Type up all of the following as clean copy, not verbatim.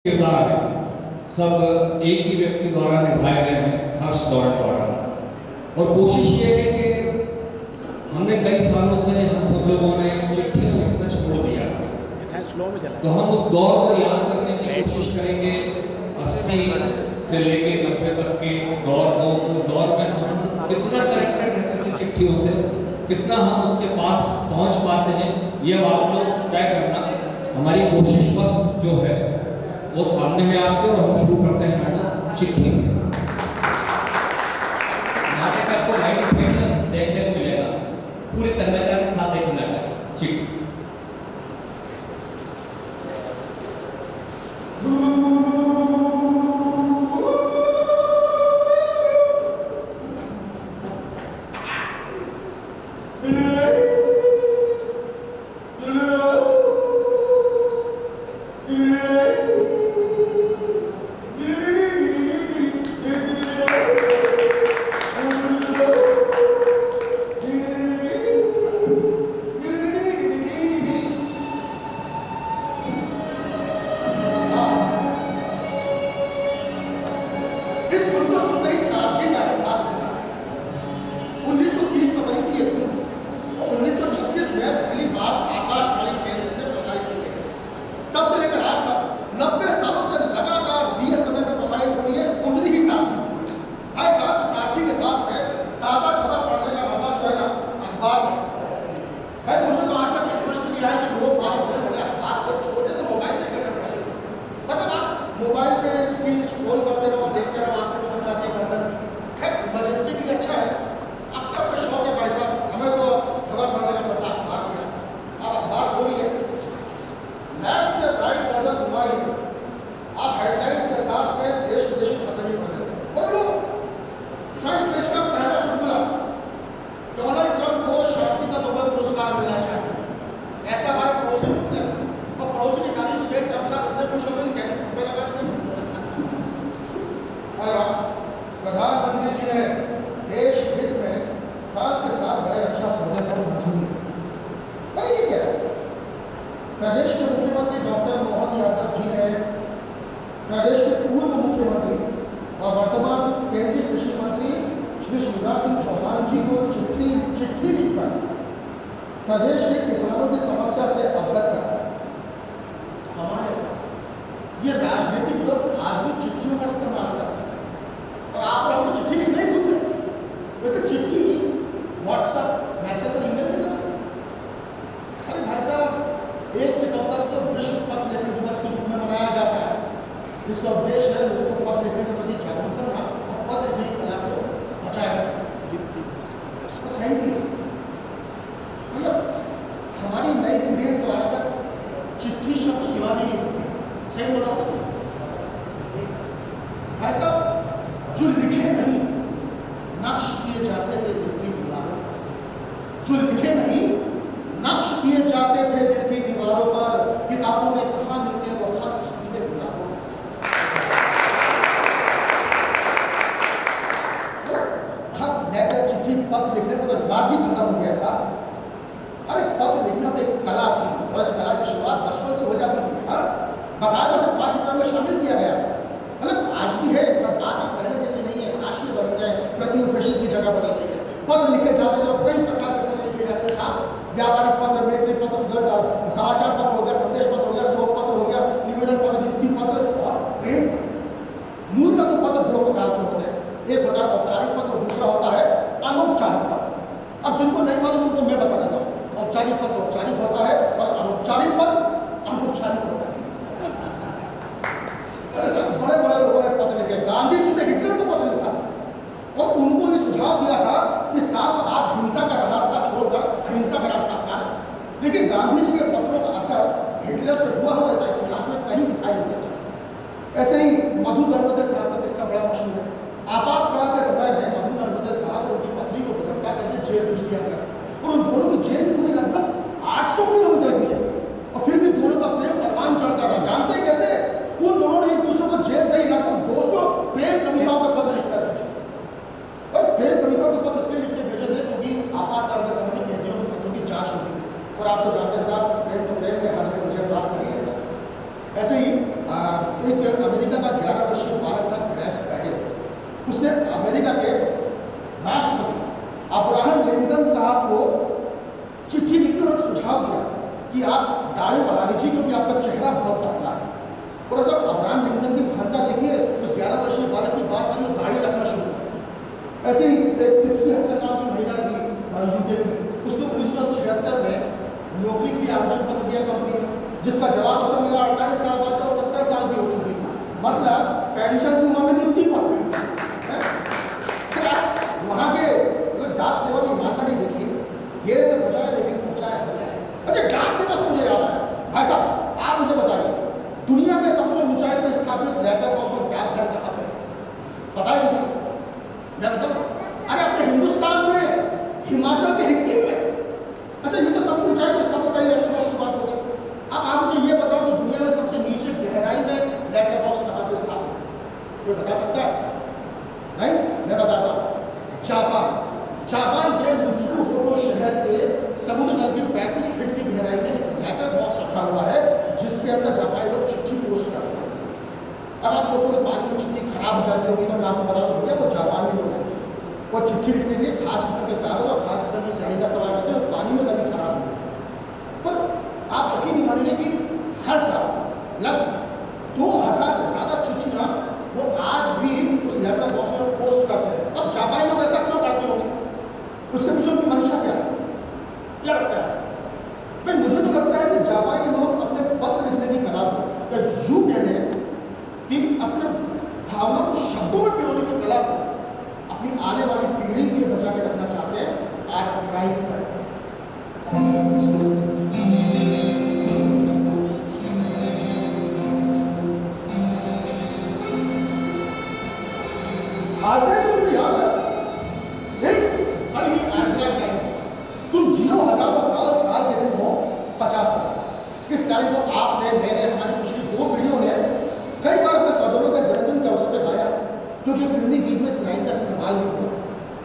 किरदार है सब एक ही व्यक्ति द्वारा निभाए गए हैं, हर्ष दौड़ द्वारा। और कोशिश ये है कि हमने कई सालों से हम सब लोगों ने चिट्ठियाँ लिखना छोड़ दिया, तो हम उस दौर को याद करने की कोशिश करेंगे। 80 से लेके 90 तक के दौर को, उस दौर में हम कितना कनेक्टेड रहते थे चिट्ठियों से, कितना हम उसके पास पहुंच पाते हैं, ये अब आप लोग तय करना। हमारी कोशिश बस जो है वो सामने है आपके, और हम शुरू करते हैं नाटक चिट्ठी। नाटक आपको लाइट देखने को मिलेगा, पूरी तन्मयता के साथ एक नाटक चिट्ठी। प्रधानमंत्री जी ने देश हित में फ्रांस के साथ बड़े रक्षा समझौते को मंजूरी दी। अरे ये क्या है? प्रदेश के मुख्यमंत्री डॉक्टर मोहन यादव जी ने प्रदेश के पूर्व मुख्यमंत्री और वर्तमान केंद्रीय कृषि मंत्री श्री शिवराज सिंह चौहान जी को चिट्ठी लिखकर प्रदेश के किसानों की समस्या से अवगत करा। हमारे ये राजनीतिक लोग आज भी चिट्ठियों का इस्तेमाल करते हैं, और आप लोग चिट्ठी लिखना ही भूल गए। वैसे चिट्ठी व्हाट्सएप मैसेज और ईमेल में चलती है। अरे भाई साहब, 1 सितंबर को विश्व पत्र लेखन दिवस के रूप में मनाया जाता है, जिसका उद्देश्य है लोगों को पत्र लिखने के प्रति जागरूक करना और पत्र लिखने की कला को बचाए रखना। सही भी नहीं, मतलब हमारी नई पीढ़ी ने तो आज तक चिट्ठी शब्द सुना भी नहीं। सही बोला भाई साहब, जो लिखे नहीं नक्श किए जाते थे दिल की दीवारों पर, जो लिखे नहीं नक्श किए जाते थे दिल की दीवारों पर, किताबों में कहाँ लिखे वो खत सूखे गुलाबों के साथ। खत लेटर चिट्ठी पत्र लिखने का तो रिवाज ही खत्म हो गया साहब। अरे पत्र लिखना तो एक कला थी, और इस कला की शुरुआत बचपन से हो जाती थी। बाकायदा से पाठ्यक्रम में शामिल किया गया था। मतलब आज भी है, पर बात अब पहले जैसे नहीं है। हाशिए बदल गए, प्रतियों प्रश्न की जगह बदल गई है। पत्र लिखे जाते हैं, कई प्रकार के पत्र लिखे जाते हैं साहब। व्यापारिक पत्र, मैत्री पत्र, समाचार पत्र हो गया, संदेश पत्र हो गया, शोक पत्र हो गया, निवेदन पत्र, नियुक्ति पत्र और प्रेम पत्र। मूलतः तो पत्र दो प्रकार के होते हैं। एक होता है औपचारिक पत्र, दूसरा होता है अनौपचारिक पत्र। अब जिनको नहीं मालूम उनको मैं बता देता हूँ। औपचारिक पत्र औपचारिक होता है और अनौपचारिक पत्र अनौपचारिक होता है। बड़े बड़े लोगों ने पत्र लिखे। गांधी जी ने हिटलर को पत्र लिखा था और उनको ये सुझाव दिया था कि साहब आप हिंसा का रास्ता छोड़कर अहिंसा का रास्ता अपनाएं। लेकिन गांधी जी के पत्रों का असर हिटलर पर हुआ हो ऐसा इतिहास में कहीं दिखाई नहीं देता। ऐसे ही मधु नर्मदे साहब का किस्सा बड़ा मशहूर है। आपातकाल के समय में मधु नर्मदे साहब और उनकी पत्नी को गिरफ्तार करके जेल भेज दिया गया, और उन दोनों की जेल की दूरी लगभग 800 किलोमीटर की है, और फिर भी दोनों का प्रेम परवान चढ़ता रहा। जानते कैसे? उन दोनों ने एक दूसरे को जेल से ही लगभग 200 प्रेम कविताओं के पत्र लिखकर भेजे। और प्रेम कविताओं के पत्र इसलिए लिख के भेजे थे क्योंकि आपातकाल के समय में पत्रों की जांच होती थी। और आप तो जानते हैं साहब, प्रेम तो प्रेम है, हर जगह मुझे प्राप्त नहीं है। सुझाव दिया कि आप दाढ़ी बढ़ा लीजिए क्योंकि आपका चेहरा बहुत पतला है। और ऐसा अब्राहम लिंकन की महत्ता देखिए, उस 11 वर्षीय बालक की बात करिए, दाढ़ी रखना शुरू किया। ऐसे ही एक टिप्सी हसन नाम की महिला थी यूके में, उसने 1976 में नौकरी की आवेदन पत्र दिया कंपनी में, जिसका जवाब उसे मिला 48 साल बाद, जब 70 साल की हो चुकी थी। मतलब पेंशन की उम्र में नियुक्ति पत्र। वहाँ के डाक सेवा की ईमानदारी देखिए, देर से पहुँचाया लेकिन पहुँचाया चला है। अच्छा, डाक सेवा से मुझे याद आया, भाई साहब आप मुझे बताइए, दुनिया में सबसे ऊंचाई पर स्थापित लेटर बॉक्स और डाकघर कहाँ पे है? पता है किसी को? मैं बताऊँ? अरे अपने हिंदुस्तान में हिमाचल के हिक्किम में। अच्छा, ये तो सबसे ऊंचाई पर स्थापित कई लेटर बॉक्स की बात होगी। अब आप मुझे ये बताओ कि दुनिया में सबसे नीचे गहराई में लेटर बॉक्स कहाँ पे स्थापित है? कोई बता सकता है? नहीं, मैं बताता हूँ। जापान के मित्सुबिशी शहर के समुद्र तल की 35 फीट की गहराई में एक लेटर बॉक्स रखा हुआ है, जिसके अंदर जापानी लोग चिट्ठी पोस्ट करते हैं। अब आप सोचते हो कि पानी में चिट्ठी खराब हो जाती होगी, तो मैं आपको बता दूँ, वो जापानी लोग हैं, वो चिट्ठी लिखने के लिए खास किस्म के कागज और खास किस्म की स्याही का इस्तेमाल करते हैं, पानी में कभी खराब नहीं होती। पर आप यकीन नहीं मानेंगे कि हर साल लगभग 2000 से ज़्यादा चिट्ठियाँ वो आज भी उस लेटर बॉक्स में पोस्ट करते हैं। अब जापानी लोग ऐसा क्यों करते होंगे? उसके पीछे की मंशा क्या है? क्या लगता है? भाई मुझे तो लगता है कि जापानी लोग अपने पत्र लिखने की कला को, या यूं कह लें कि अपने भावना को शब्दों में पिरोने की कला को अपनी आने वाली पीढ़ी के लिए बचा के रखना चाहते हैं, आर्काइव करके। आर्काइव से मुझे याद है, तुम जियो हजारों साल के दिन हो 50 साल। इस टाइम को आपने, मैंने, हमारी पिछली 2 पीढ़ियों ने कई बार अपने स्वजनों के जन्मदिन के अवसर पर गाया, क्योंकि फिल्मी गीत में इस लाइन का इस्तेमाल भी हुआ।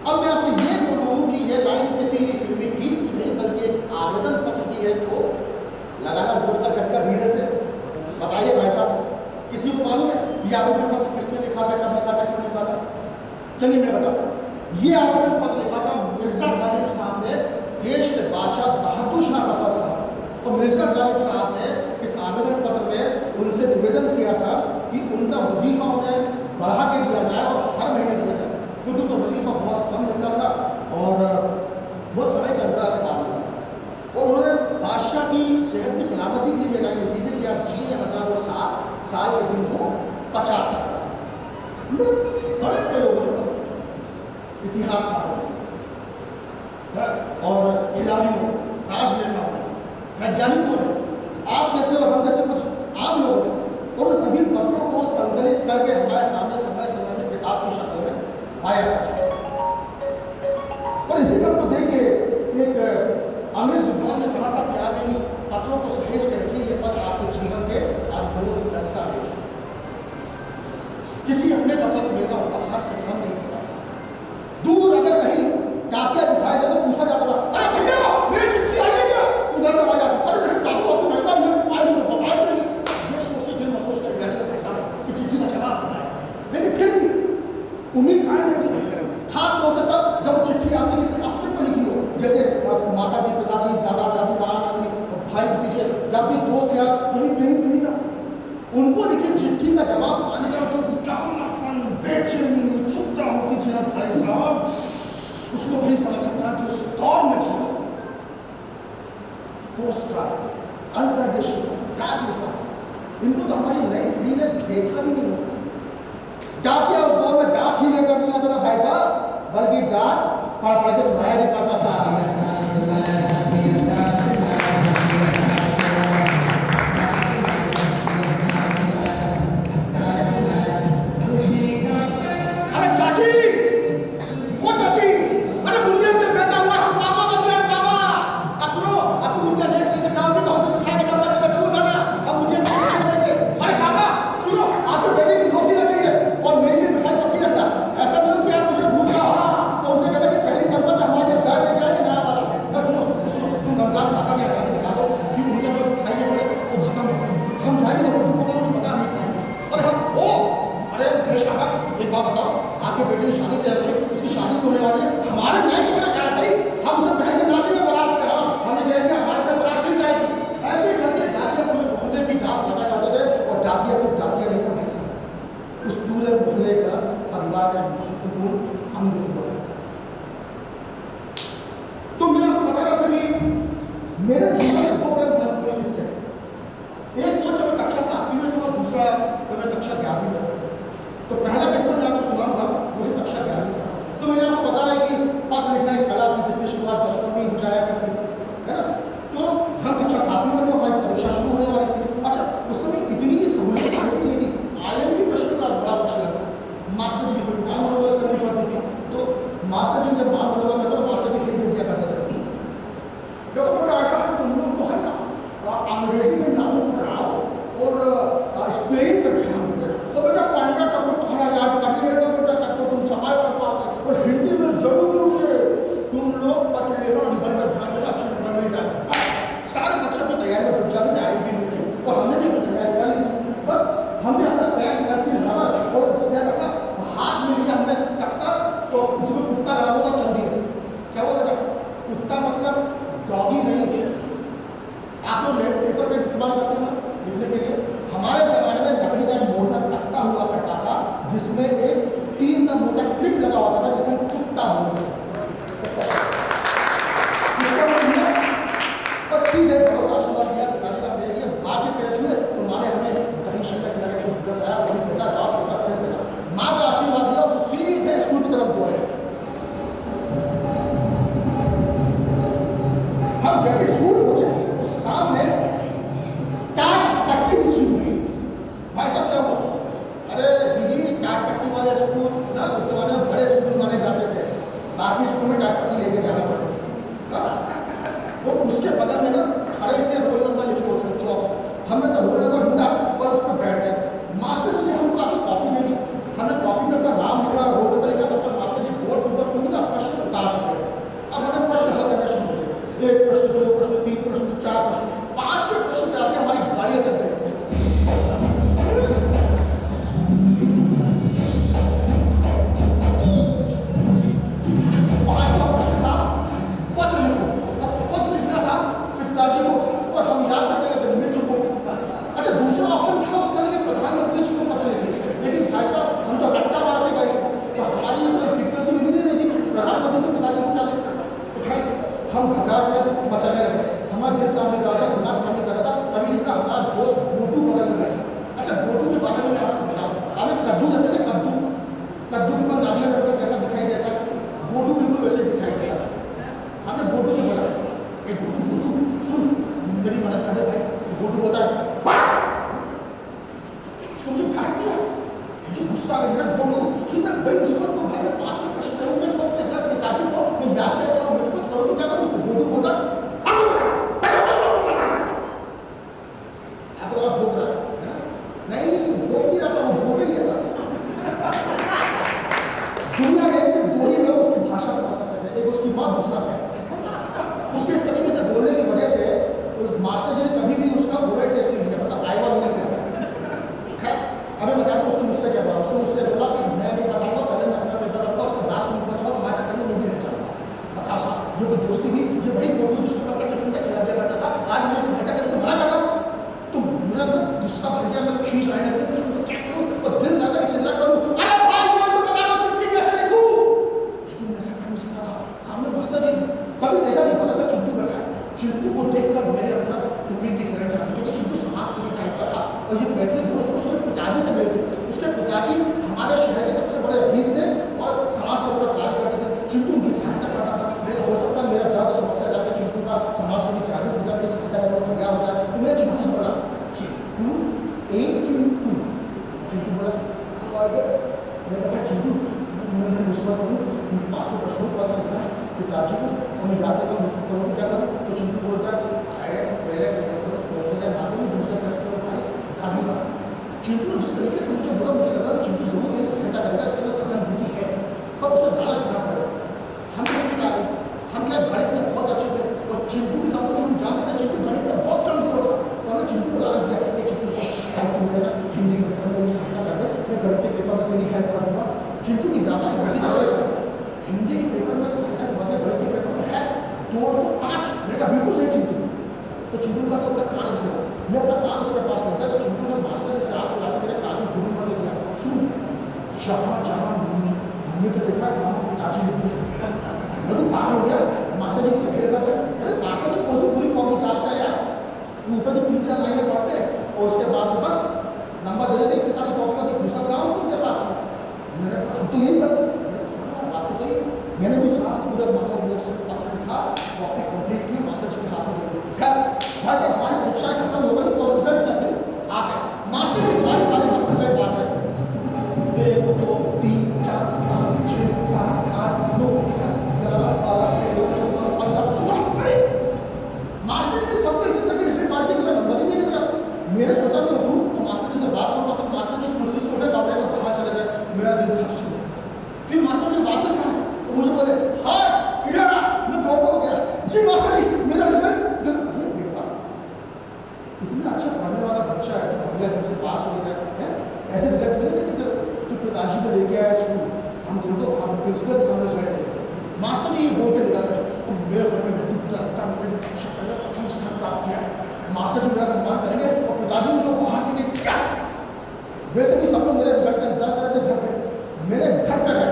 अब मैं आपसे ये बोलूँ कि ये लाइन किसी फिल्मी गीत की नहीं बल्कि एक आवेदन पत्र की है, तो लगाना जोर का झटका धीरे से बताइए भाई साहब, किसी को मालूम है ये आवेदन पत्र किसने लिखा था, कब लिखा था, क्यों लिखा था? चलिए मैं बताता हूँ। ये आवेदन पत्र लिखा था मिर्जा गालिब साहब ने, देश के बादशाह बहादुर शाह जफर साहब। तो मिर्जा गालिब साहब ने इस आवेदन पत्र में उनसे निवेदन किया था कि उनका वजीफा उन्हें बढ़ा के दिया जाए और हर महीने दिया जाए, क्योंकि उनका वजीफा बहुत कम मिलता था और वो समय के अंतराल का काम होता था। और उन्होंने बादशाह की सेहत की सलामती के लिए ये लाइन लिखी थी कि आप जिए 1007 साल के दिन को 50 साल। बड़े बड़े लोग इतिहासकारों और खिलाड़ियों, राजनेताओं ने, वैज्ञानिकों ने, आप जैसे और हम जैसे कुछ आम लोगों ने उन सभी पत्रों को संकलित करके हमारे सामने समय समय में किताब की शक्ल में आया कर चुका। और इसी सब को देख के एक अंग्रेज विद्वान ने कहा था कि आप इन पत्रों को सहेज के रखिए, ये पत्र आपके जीवन के अद्भुत दस्तावेज। किसी अपने का पत्र मिलना उपहार से कम नहीं होता। दूर अगर कहीं डाकिया दिखाई दे तो पूछा जाता था, अरे भैया मेरी चिट्ठी आई है क्या? उधर से आवाज आती, अरे नहीं काबू आपको नहीं आई है, आई मुझे बताया क्यों नहीं? ये सोचते दिन में सोच कर बैठे थे साहब कि चिट्ठी का जवाब आता है, लेकिन फिर भी उम्मीद कायम रहती थी। खास तौर से तब जब वो चिट्ठी आपने किसी अपने को लिखी हो, जैसे माता जी, पिताजी, दादा दादी, नाना भाई भतीजे या फिर दोस्त या कहीं प्रेमी प्रेमिका, उनको लिखी चिट्ठी का जवाब पाने का जो उचापन, बेचैनी, उत्सुकता होती थी ना भाई साहब, उसको भी समझ सकता है जो उस दौर में जिया। पोस्टकार्ड, अंतर्देशीय डाक लिफाफा, इनको तो हमारी नई पीढ़ी ने देखा भी नहीं होता। डाकिया उस दौर में डाक ही लेकर नहीं आता था भाई साहब, बल्कि डाक पढ़ पढ़ के सुनाया भी पड़ता था। रमजान पत्र लिखना एक कला थी जिसकी शुरुआत बचपन में ही हो जाया करती थी, है ना। तो हम कक्षा 7वीं में थे, हमारी परीक्षा शुरू होने वाली थी। अच्छा, उस समय इतनी सहूलियत नहीं थी, IMP प्रश्न का बड़ा प्रश्न था। मास्टर जी की मान मनोबल करनी पड़ती थी, तो मास्टर जी जब मान मनोबल करते तो मास्टर जी हिंट दिया करते थे, देखो बेटा ऐसा है, तुम लोग को है ना अंग्रेजी में नाम पढ़ाओ और स्पेलिंग पर ध्यान दो, तो बेटा पंद्रह तक तो तुम्हारा याद कर ही रहेगा बेटा, तक तो तुम समय कर पाओगे, और हिंदी में जरूर से तुम लोग पत्र लेना और निबंध में ध्यान देना, अक्षर नंबर मिल जाएगा। सारे बच्चे तो तैयारी में जुट जाते थे, IMP में थे, और हमने भी तैयारी कर ली। बस हमने अपना पेन पेंसिल रबड़ और इसमें रखा, हाथ में लिया हमने तख्ता, तो उसमें कुत्ता लगा हुआ चल दिया। क्या हुआ बेटा? कुत्ता मतलब डॉगी नहीं, आप लोग रेड पेपर का इस्तेमाल करते हैं लिखने के लिए। हमारे ज़माने में लकड़ी का मोटा तख्ता हुआ करता था, जिसमें एक टीम का मोटा क्लिप लगा होता था, जिसमें कुत्ता बोलते थे। बस सीधे बहुत आशीर्वाद दिया, पिताजी का प्रेम किया, माँ के पेड़ छुए तो माँ ने हमें दही शक्कर खिलाया, कुछ डर रहा है, बेटा जॉब होगा अच्छे से देना, माँ का आशीर्वाद दिया और सीधे स्कूल की तरफ गए। हम जैसे स्कूल पहुंचे तो सामने टाट पट्टी भी शुरू हुई। भाई साहब क्या हुआ? अरे दीदी, टाट पट्टी वाले स्कूल ना उस जमाने में बड़े स्कूल माने जाते थे, बाकी स्कूल में टाट पट्टी लेके जाना पड़ता, तो उसके बगल में ना खड़े से रोल नंबर लिखे होते थे चौक से, हमने तो रोल नंबर ढूंढा और उस पर बैठ गए। मास्टर जी ने हमको आगे कॉपी दे दी, हमने कॉपी में अपना नाम लिखा, रोल नंबर लिखा, तब तक मास्टर जी बोर्ड के ऊपर पूरा प्रश्न उतार चुके हैं। अब हमने प्रश्न हल करना शुरू किया, 1 प्रश्न 2 प्रश्न 3 प्रश्न 4 प्रश्न, 5वें प्रश्न पे आके हमारी गाड़ी अटक गई। हम घबराहट में मचलने लगे, हमारा दिल काम नहीं कर रहा था, दिमाग काम नहीं कर रहा था। कभी नहीं कहा हमारा दोस्त गोटू बगल में बैठा। अच्छा, गोटू के बारे में आपको बताऊँ, आपने कद्दू देखते ना, कद्दू कद्दू के ऊपर नारियल रखते कैसा दिखाई देता है, गोटू बिल्कुल वैसे दिखाई देता था। हमने गोटू से बोला, ए गोटू गोटू सुन, मेरी मदद कर दे भाई। गोटू बोलता है मुझे काट दिया, मुझे गुस्सा आ गया। गोटू सुन, मैं बड़ी मुसीबत को भाई, पास में प्रश्न करूँ, मैं पत्र लिखा पिताजी को, मैं याद करता हूँ, मुझे पत्र करूँ तो क्या करूँ? गोटू बोलता नहीं, वो नहीं रहा था, वो बोल ही ऐसा। दुनिया में सिर्फ 2 ही लोग उसकी भाषा समझ सकते थे, एक उसकी माँ, दूसरा मैं। उसके इस तरीके से बोलने की वजह से उस मास्टर जी ने कभी भी उसका ओरल टेस्ट नहीं लिया, मतलब आईवा नहीं लिया। खैर, हमें बताया उसने मुझसे क्या बोला, उसने मुझसे बोला कि मैं भी बताऊंगा, पहले मैं अपना पेपर रखूँगा, उसके बाद तुम बताओ, तुम्हारे चक्कर में मुझे नहीं जाऊँगा। बताओ साहब, ये कोई दोस्ती थी? ये वही गोटू जिसको मैं अपने सुनकर खिला दिया करता था, आज मेरी सहायता करने से मना कर रहा हूँ। तो मेरा तो गुस्सा भर गया, मैं खींच आने लगा, तो क्या करूँ, और दिल लगा के चिल्ला करूँ, अरे भाई बोल तो बता दो चिट्ठी कैसे लिखूँ। लेकिन मैं ऐसा कर नहीं सकता था, सामने मास्टर जी कभी देखा नहीं, बगल में चिंटू बैठा है। चिंटू को देखकर मेरे अंदर उम्मीद की किरण जाती, क्योंकि चिंटू समाज सेवी टाइप का था, और ये बेहतरीन दोस्त उसके पिताजी से मिले थे। उसके पिताजी हमारे शहर के सबसे बड़े अधीश थे और समाज सेवा का कार्य करते थे। चिंटू उनकी सहायता करता था। मेरा हो सकता है मेरा दर्द समस्या जाकर चिंटू का समाज सेवी जागरूक हो जाए, मेरी सहायता करने को तैयार हो जाए। तो मैंने चिंटू से बोला, चिंटू चिंटू चिंटू बोला, मैं कहा चिंटू मैं मुसीबत करूँ, 500 प्रश्नों पर लिखा है पिताजी को, और मैं याद रखा मुझको करूँ, क्या करूँ? तो चिंटू बोलता है, अरे पहले पहुँचने जाए बाद में दूसरे प्रश्न को भाई दादी का। चिंटू ने जिस तरीके से मुझे बोला, मुझे लगा कि चिंटू जरूर मेरी सहायता करेगा, इसके अंदर सहानुभूति है, पर उसे लालच करना पड़ेगा। हम लोग आ गए, हम क्या गणित में बहुत अच्छे थे, और चिंटू की कमजोरी हम जानते थे, चिंटू गणित में बहुत कमजोर था। तो हमने चिंटू को लालच दिया कि चिंटू से मिलेगा, हिंदी के पेपर में मेरी सहायता कर दे, मैं गणित के पेपर में तेरी हेल्प कर दूँगा। चिंटू की व्यापार गणित हिंदी के पेपर में सहायता करवाने, गणित के पेपर में है 2 तो 5, बेटा बिल्कुल सही चिंटू। तो चिंटू का तो अपना कान दिया, मैं अपना कान उसके पास लेता, तो चिंटू ने मास्टर से आप चला के मेरे कान में गुरु कर दिया, सुन जहाँ जहाँ मित्र लिखा है वहाँ पिताजी लिख दिया। मैं तो पागल हो गया, मास्टर जी को फिर करते, अरे मास्टर जी कौन सी पूरी कॉपी जांचता है यार, ऊपर की 3-4 लाइनें पढ़ते हैं और उसके बाद बस नंबर दे देते, इतनी सारी कॉपियों की घुसा गाँव उनके पास में। मैंने कहा हम तो यही करते, बात तो सही। मैंने भी पूरे मतलब लोग से पत्र लिखा, कॉपी कंप्लीट की, मास्टर जी के हाथ में दे दी। खैर भाई साहब हमारी परीक्षाएं खत्म हो गई और रिजल्ट का दिन आ गया। मास्टर जी बारी बारी सब रिजल्ट बांट रहे थे, 1 2 3 4 5 6 7 8 9 10 11 12 13 14 15 16। मास्टर जी ने सबको इतने तक रिजल्ट बांट दिया, मेरा नंबर ही नहीं लग रहा। मैंने सोचा मैं उठूँ तो मास्टर जी से बात करूँगा, तो मास्टर जी कुर्सी से उठे, कमरे में बाहर चले गए। मेरा दिल धक से गया। फिर मास्टर जी वापस आए तो मुझे बोले, हर्ष इधर आ। मैं दौड़ता हो गया, जी मास्टर जी मेरा रिजल्ट। इतना अच्छा पढ़ने वाला बच्चा है, अगले दिन से पास हो गया है, ऐसे रिजल्ट मिले कि तू पिताजी को लेके आया स्कूल, हम दोनों हम प्रिंसिपल के सामने बैठे। मास्टर जी ये बोल के निकाले, मेरे घर में प्रथम स्थान प्राप्त किया। मास्टर जी मेरा सम्मान करेंगे और पिताजी मुझे बाहर के यस। वैसे भी सब लोग मेरे रिजल्ट का इंतजार कर रहे थे घर पे। मेरे घर पे गए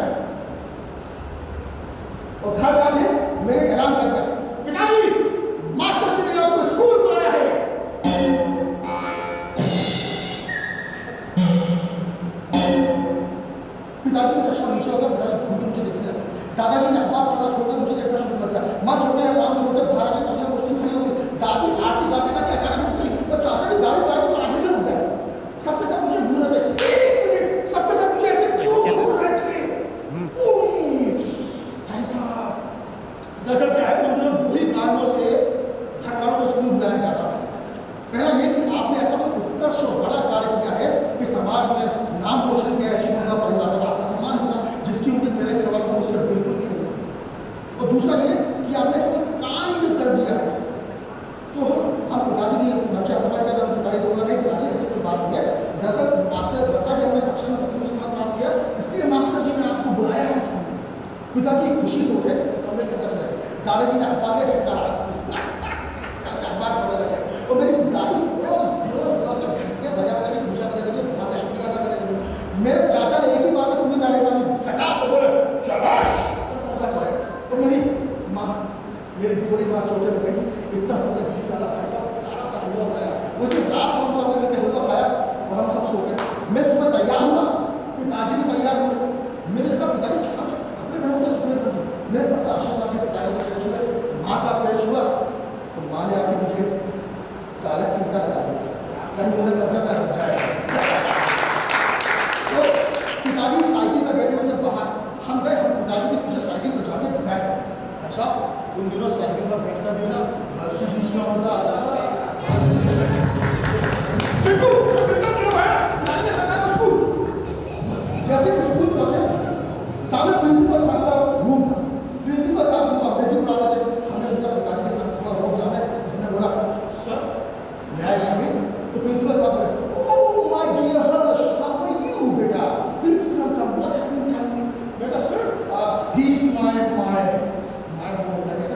और घर जाके मैंने ऐलान कर दिया, पिताजी मास्टर जी ने आपको स्कूल बुलाया है। पिताजी का चश्मा नीचे हो गया, पिताजी घूम मुझे देखने लगे। दादाजी ने अखबार पढ़ना छोड़कर मुझे देखना शुरू कर दिया। माँ छोटे हैं काम छोड़कर बाहर आके कुछ ना कुछ खड़ी हो गई। दादी आरती गाते गाते अचानक रुक गई और चाचा जी दाढ़ी गाते तो आधे में रुक गए। सबके सब मुझे घूर रहे थे, एक मिनट, सबके सब मुझे ऐसे क्यों घूर रहे थे? भाई साहब दरअसल क्या है, उन दिनों दो ही कारणों से घर वालों को स्कूल बुलाया जाता था। पहला ये कि आपने ऐसा कोई उत्कर्ष और बड़ा कार्य किया है कि समाज में नाम रोशन किया, ऐसी होगा परिवार में आपका सम्मान होगा, जिसकी उम्मीद मेरे केवल को मुझसे बिल्कुल भी नहीं। और दूसरा ये कि आपने ऐसा कोई कांड कर दिया है। तो हम पिताजी की नक्शा समझ गए, पिताजी से बोला नहीं पिताजी ऐसी कोई बात नहीं है, दरअसल मास्टर लगता है हमने कक्षा में प्रथम स्थान प्राप्त किया, इसलिए मास्टर जी ने आपको बुलाया है स्कूल। पिताजी खुशी से उठे, कमरे के अंदर चले गए। दादाजी ने अखबार में झटका रहा, अखबार पढ़ने लगे और मेरी दादी रोज रोज रोज घंटियां बजा बजा के पूजा करने लगी, माता शुक्रिया अदा करने लगी। मेरे चाचा ने एक ही बार में पूरी दाढ़ी वाली सटा तो बोले शाबाश, चला गया। तो मेरी माँ, मेरी बड़ी माँ छोटे में गई, इतना सुंदर घी डाला भाई साहब, काला सा हलवा बनाया। उसी रात को हम सब ने मिलकर हलवा खाया और हम सब सो गए। मैं सुबह तैयार हुआ, पिताजी भी तैयार हुए। मैंने देखा पिताजी चकाचक कपड़े पहन के सुबह कर दिए। मैंने सबका आशीर्वाद दिया, पिताजी को फ्रेश हुए, माँ का फ्रेश हुआ तो माँ ने आके मुझे काला टीका लगा दिया, कहीं उन्हें नजर न लग जाए। तो पिताजी साइकिल पर बैठे हुए थे बाहर, हम गए, हम पिताजी के पीछे साइकिल पर जाके बैठ गए। अच्छा उन दिनों साइकिल पर बैठकर भी ना मर्सिडीज का मजा आता था। चिंटू कितना बड़ा है, लाइए हमारा स्कूल। जैसे ही स्कूल पहुंचे, सामने प्रिंसिपल साहब का रूम था। प्रिंसिपल साहब हमको अंग्रेजी पढ़ाते थे। हमने सोचा पिताजी के साथ थोड़ा रोक जाना है। उसने बोला सर मैं आएंगे, तो प्रिंसिपल साहब बोले oh my dear Harsh, how are you बेटा, please come come, what happened, tell me. बेटा सर ही इज माय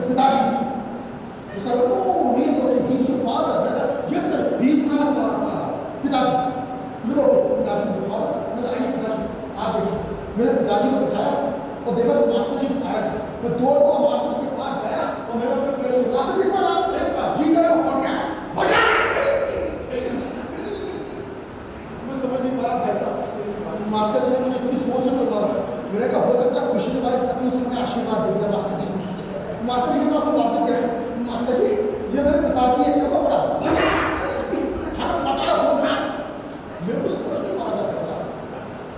पिताजी। तो sir oh really, okay he is your father. बेटा yes sir he is my father. पिताजी बोलो पिताजी को बुलाओ। मैंने आइए पिताजी आप देखिए। मैंने पिताजी को बिठाया और देखा तो मास्टर जी आ रहे थे। मैं दौड़ हुआ मास्टर जी के पास गया और मेरे को प्रेस हुआ, मास्टर जी बोला जी करे हो गया बजा। मैं समझ नहीं पाया भाई साहब, मास्टर जी ने मुझे इतनी सोच से मारा। मैंने कहा हो सकता है खुशी के बाद अपनी उसने आशीर्वाद दे दिया मास्टर जी। मास्टर जी के पास मैं वापस गया, मास्टर जी ये मेरे पिताजी एक कपड़ा पड़ा मेरे को समझ नहीं पा रहा था साहब।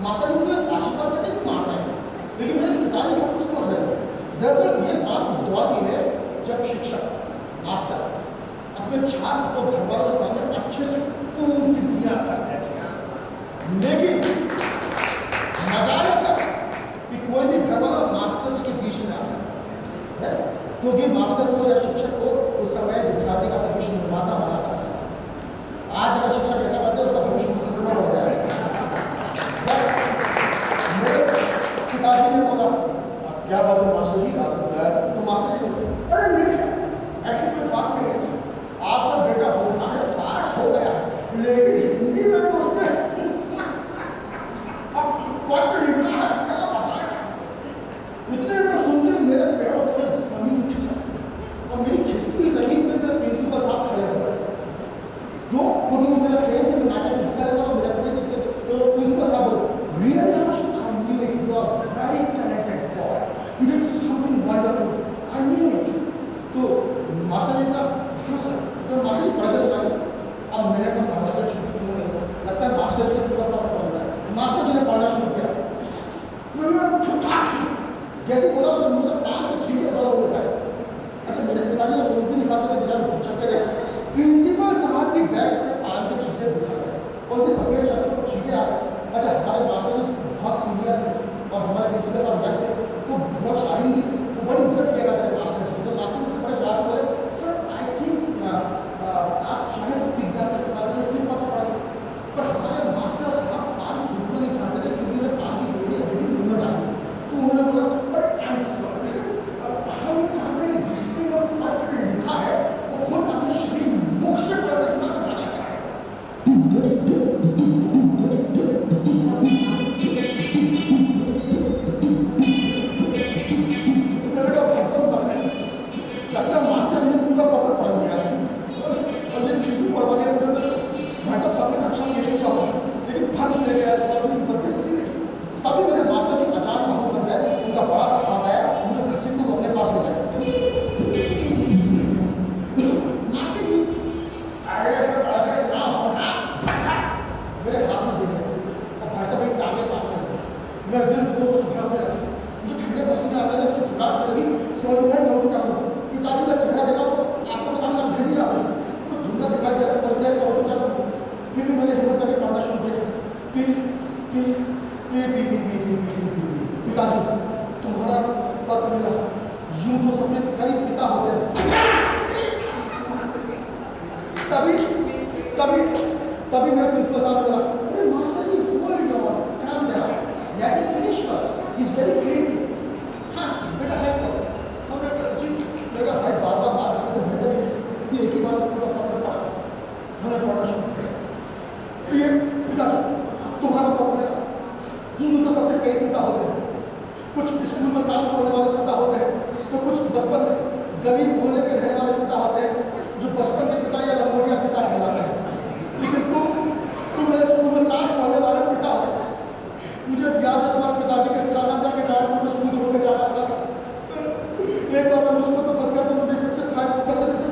मास्टर जी मुझे आशीर्वाद देने को मार रहे हैं, लेकिन मेरे पिताजी सब कुछ समझ रहे थे। दरअसल ये बात उस दौर की है जब शिक्षक मास्टर अपने छात्र को घर वालों के सामने अच्छे से कूट दिया करते थे। लेकिन नजारे सर कि कोई भी घर वाला मास्टर जी के बीच में आता है, क्योंकि मास्टर को या शिक्षक को उस समय विद्यार्थी का भविष्य निर्माता माना जाता है। आज अगर शिक्षक ऐसा करते हैं उसका भविष्य खत्म हो जाएगा। मेरे पिताजी ने बोला क्या बात है मास्टर जी आपको बुलाया? तो मास्टर जी बोले अरे नहीं ऐसी कोई बात नहीं है, आपका बेटा होना है पास हो गया, लेकिन हिंदी में तो उसने पत्र लिखा है क्या बताया। इतने में सुनते मेरे पैरों पर जमीन खिंचा और मेरी खिसकी जमीन पे मेरे प्रिंसिपल साहब खड़े हो गए। जो क्योंकि मेरा फ्रेंड थे, नाटक में हिस्सा लेगा तो मेरा फ्रेंड थे, तो प्रिंसिपल साहब बोले really I knew you are very talented boy, you did something wonderful.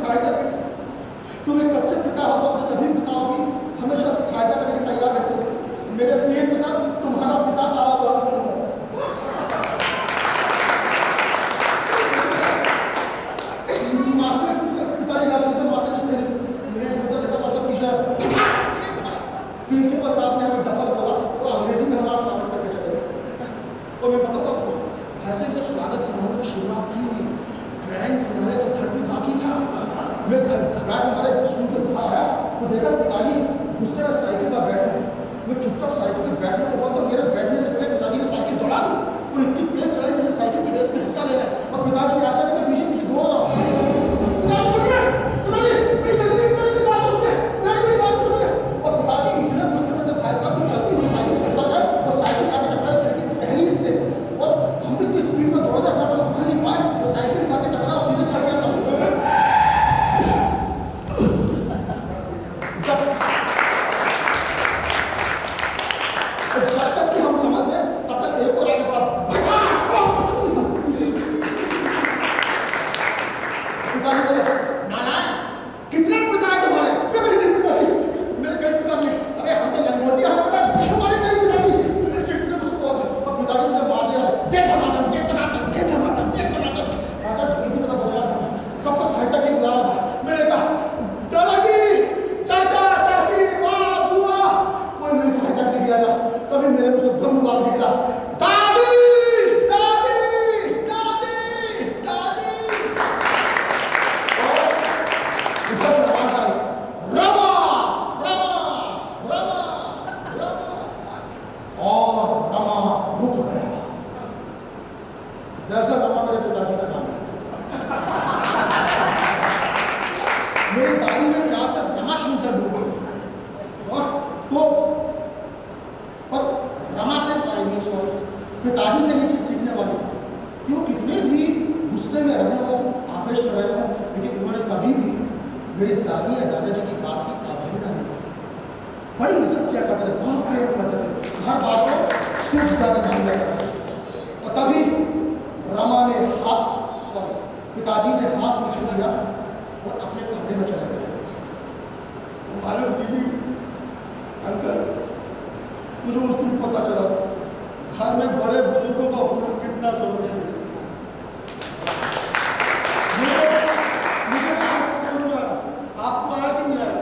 सहायता की। तुम एक सच्चे पिता हो तो अपने सभी पिताओं की हमेशा सहायता करने के तैयार रहते हो। मेरे प्रिय पिता, तुम्हारा पिता आवास है। मास्टर पिताजी याद होते मास्टर जी फिर मेरे देखा तो पीछे प्रिंसिपल साहब ने हमें डफर बोला तो अंग्रेजी में हमारा स्वागत करके चले गए। तो मैं बताता हूँ ऐसे तो स्वागत समारोह की शुरुआत की, ग्रैंड फिनाले तो घर पे बाकी था। मैं घबरा के हमारे स्कूल के बाहर आया तो देखा पिताजी गुस्से में साइकिल पर बैठे हैं। मैं चुपचाप साइकिल पर बैठने को हुआ तो मेरे बैठने से पहले पिताजी ने साइकिल दौड़ा दी और इतनी तेज चलाई मेरे साइकिल की रेस में हिस्सा ले रहे हैं और पिताजी आ गए तो मैं पीछे पीछे दौड़ रहा हूँ। और पिताजी इतने गुस्से में भाई साहब की चलती हुई साइकिल से उतर गए और साइकिल जाकर टकराई खिड़की की दहलीज से और हम इतनी स्पीड में दौड़ जाए मैं संभाल नहीं पाए तो साइकिल से आकर टकरा और सीधे घर के अंदर जब तक कि हम समझते तब तक एक और आगे बढ़ा पिताजी बोले नाना कितने पिता है तुम्हारे? मैं बोली नहीं पिताजी मेरे कई पिता नहीं। अरे हम तो लंगोटिया हम हमारे कई पिताजी मेरे चिट्ठी में उसको और पिताजी मुझे मार दिया। दे धमाधम दे धमाधम दे धमाधम दे धमाधम ऐसा ढोल की तरह बजा था। सबको सहायता के बुला रहा था। मैंने कहा दादाजी चाचा चाची माँ बुआ कोई मेरी सहायता के लिए आया। तभी मेरे मुझे गम वाग निकला दादी दादी दादी दादी और आवाज आई रमा रमा रमा रमा और रमा रुक गया। जैसा रमा मेरे पिताजी का नाम है। मेरी दादी ने प्यार से रमा शंकर बोला और तो पर रमा से पाएंगे सॉरी पिताजी से ये चीज सीखने वाली थी कि वो कितने भी गुस्से में रहे हो आवेश में रहे हो लेकिन उन्होंने कभी भी मेरी दादी या दादाजी की बात की अवहेलना नहीं की। बड़ी इज्जत किया करते थे, बहुत प्रेम करते थे, हर बात को सूझ जाकर मान लिया करते थे। और तभी रमा ने पिताजी ने हाथ पीछे लिया और अपने कमरे में चले गए। मालूम दीदी अंकल मुझे उस दिन पता चला घर में बड़े बुजुर्गों का होना कितना जरूरी है। मुझे आज समझ में आया। आपको आया कि नहीं आया?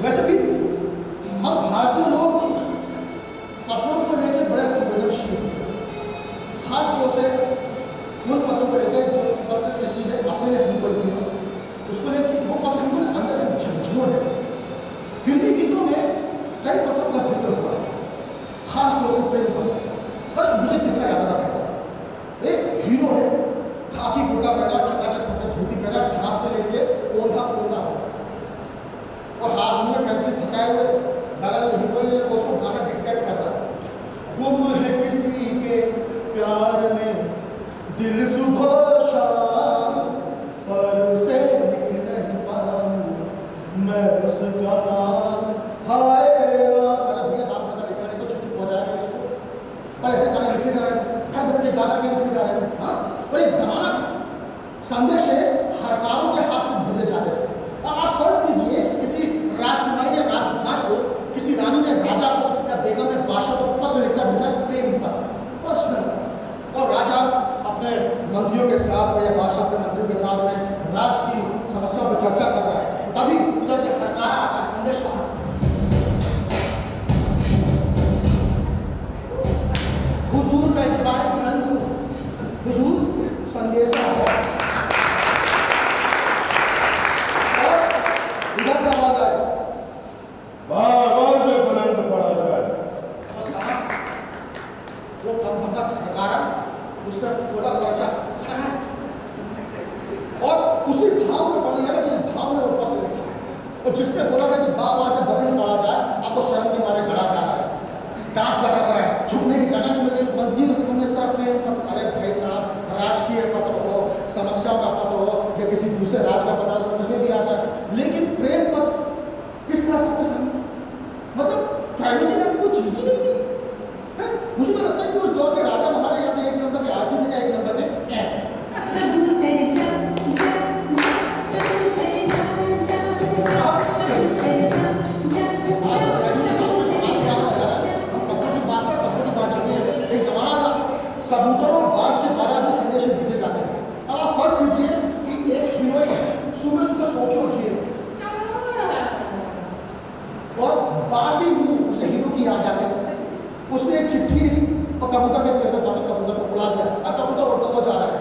वैसे भी हम भारतीय लोग पत्रों को लेकर बड़े संवेदनशील हैं, खासतौर से उन पत्रों को लेकर जो पत्र किसी ने अपने लिए नहीं पढ़ी हो उसको लेकर वो पत्र हमको अंदर एक झंझोर है। फिल्मी गीतों में कई पत्रों का जिक्र हुआ है, खासतौर से प्रेम पत्र। पर मुझे किसका याद आता है? एक हीरो है, खाकी कुर्ता पहना, चकाचक सफेद धोती पहना, घास पे लेके ओढ़ा ओढ़ा हो और हाथ में पेंसिल फंसाए हुए बगल में हीरोइन है, उसको गाना डिक्टेट कर रहा है। गुम है किसी के प्यार में दिल सुबह शाम पर उसे लिख नहीं पाऊं मैं उसका नाम हाय राम। अरे भैया नाम पता लिखा नहीं तो छुट्टी हो जाएगा इसको। पर ऐसे गाने लिखे जा रहे हैं, हर घर के गाना भी लिखे जा रहे हैं। हाँ, और एक जमाना था संदेश हरकारों के हाथ से भेजे जाते थे। और आप फर्ज कीजिए किसी राजकुमारी ने राजकुमार को, किसी रानी ने राजा को या बेगम ने बादशाह को पत्र लिखकर भेजा, प्रेम पत्र, पर्सनल पत्र। और राजा अपने मंत्रियों के साथ में या बादशाह अपने मंत्रियों के साथ में राज की समस्याओं पर चर्चा कर रहा है। तभी उधर से हरकारा आता है, संदेश आता है। हुजूर का एक बार बुलंद हो, हुजूर संदेश आ गया। और इधर से आवाज आए आवाज बुलंद पड़ा जाए। और साहब वो कम भगा हरकारा उसका थोड़ा पर्चा खड़ा है और उसी भाव में पढ़ने लगा जिस भाव में वो पत्र लिखा है। और जिसने बोला था कि बाबा से बुलंद पड़ा जाए, आपको शर्म के मारे गला जा रहा है, दांत कटक रहा है, छुपने की जगह नहीं मिल रही। मंदिर में समझने इस तरह प्रेम पत्र। अरे भाई साहब, राजकीय पत्र हो, समस्याओं का पत्र हो या किसी दूसरे राज का पत्र हो, समझ में भी आता है। कबूतर के पेड़ पे बाकी कबूतर को उड़ा दिया, अब कबूतर उड़ता हुआ जा रहा है।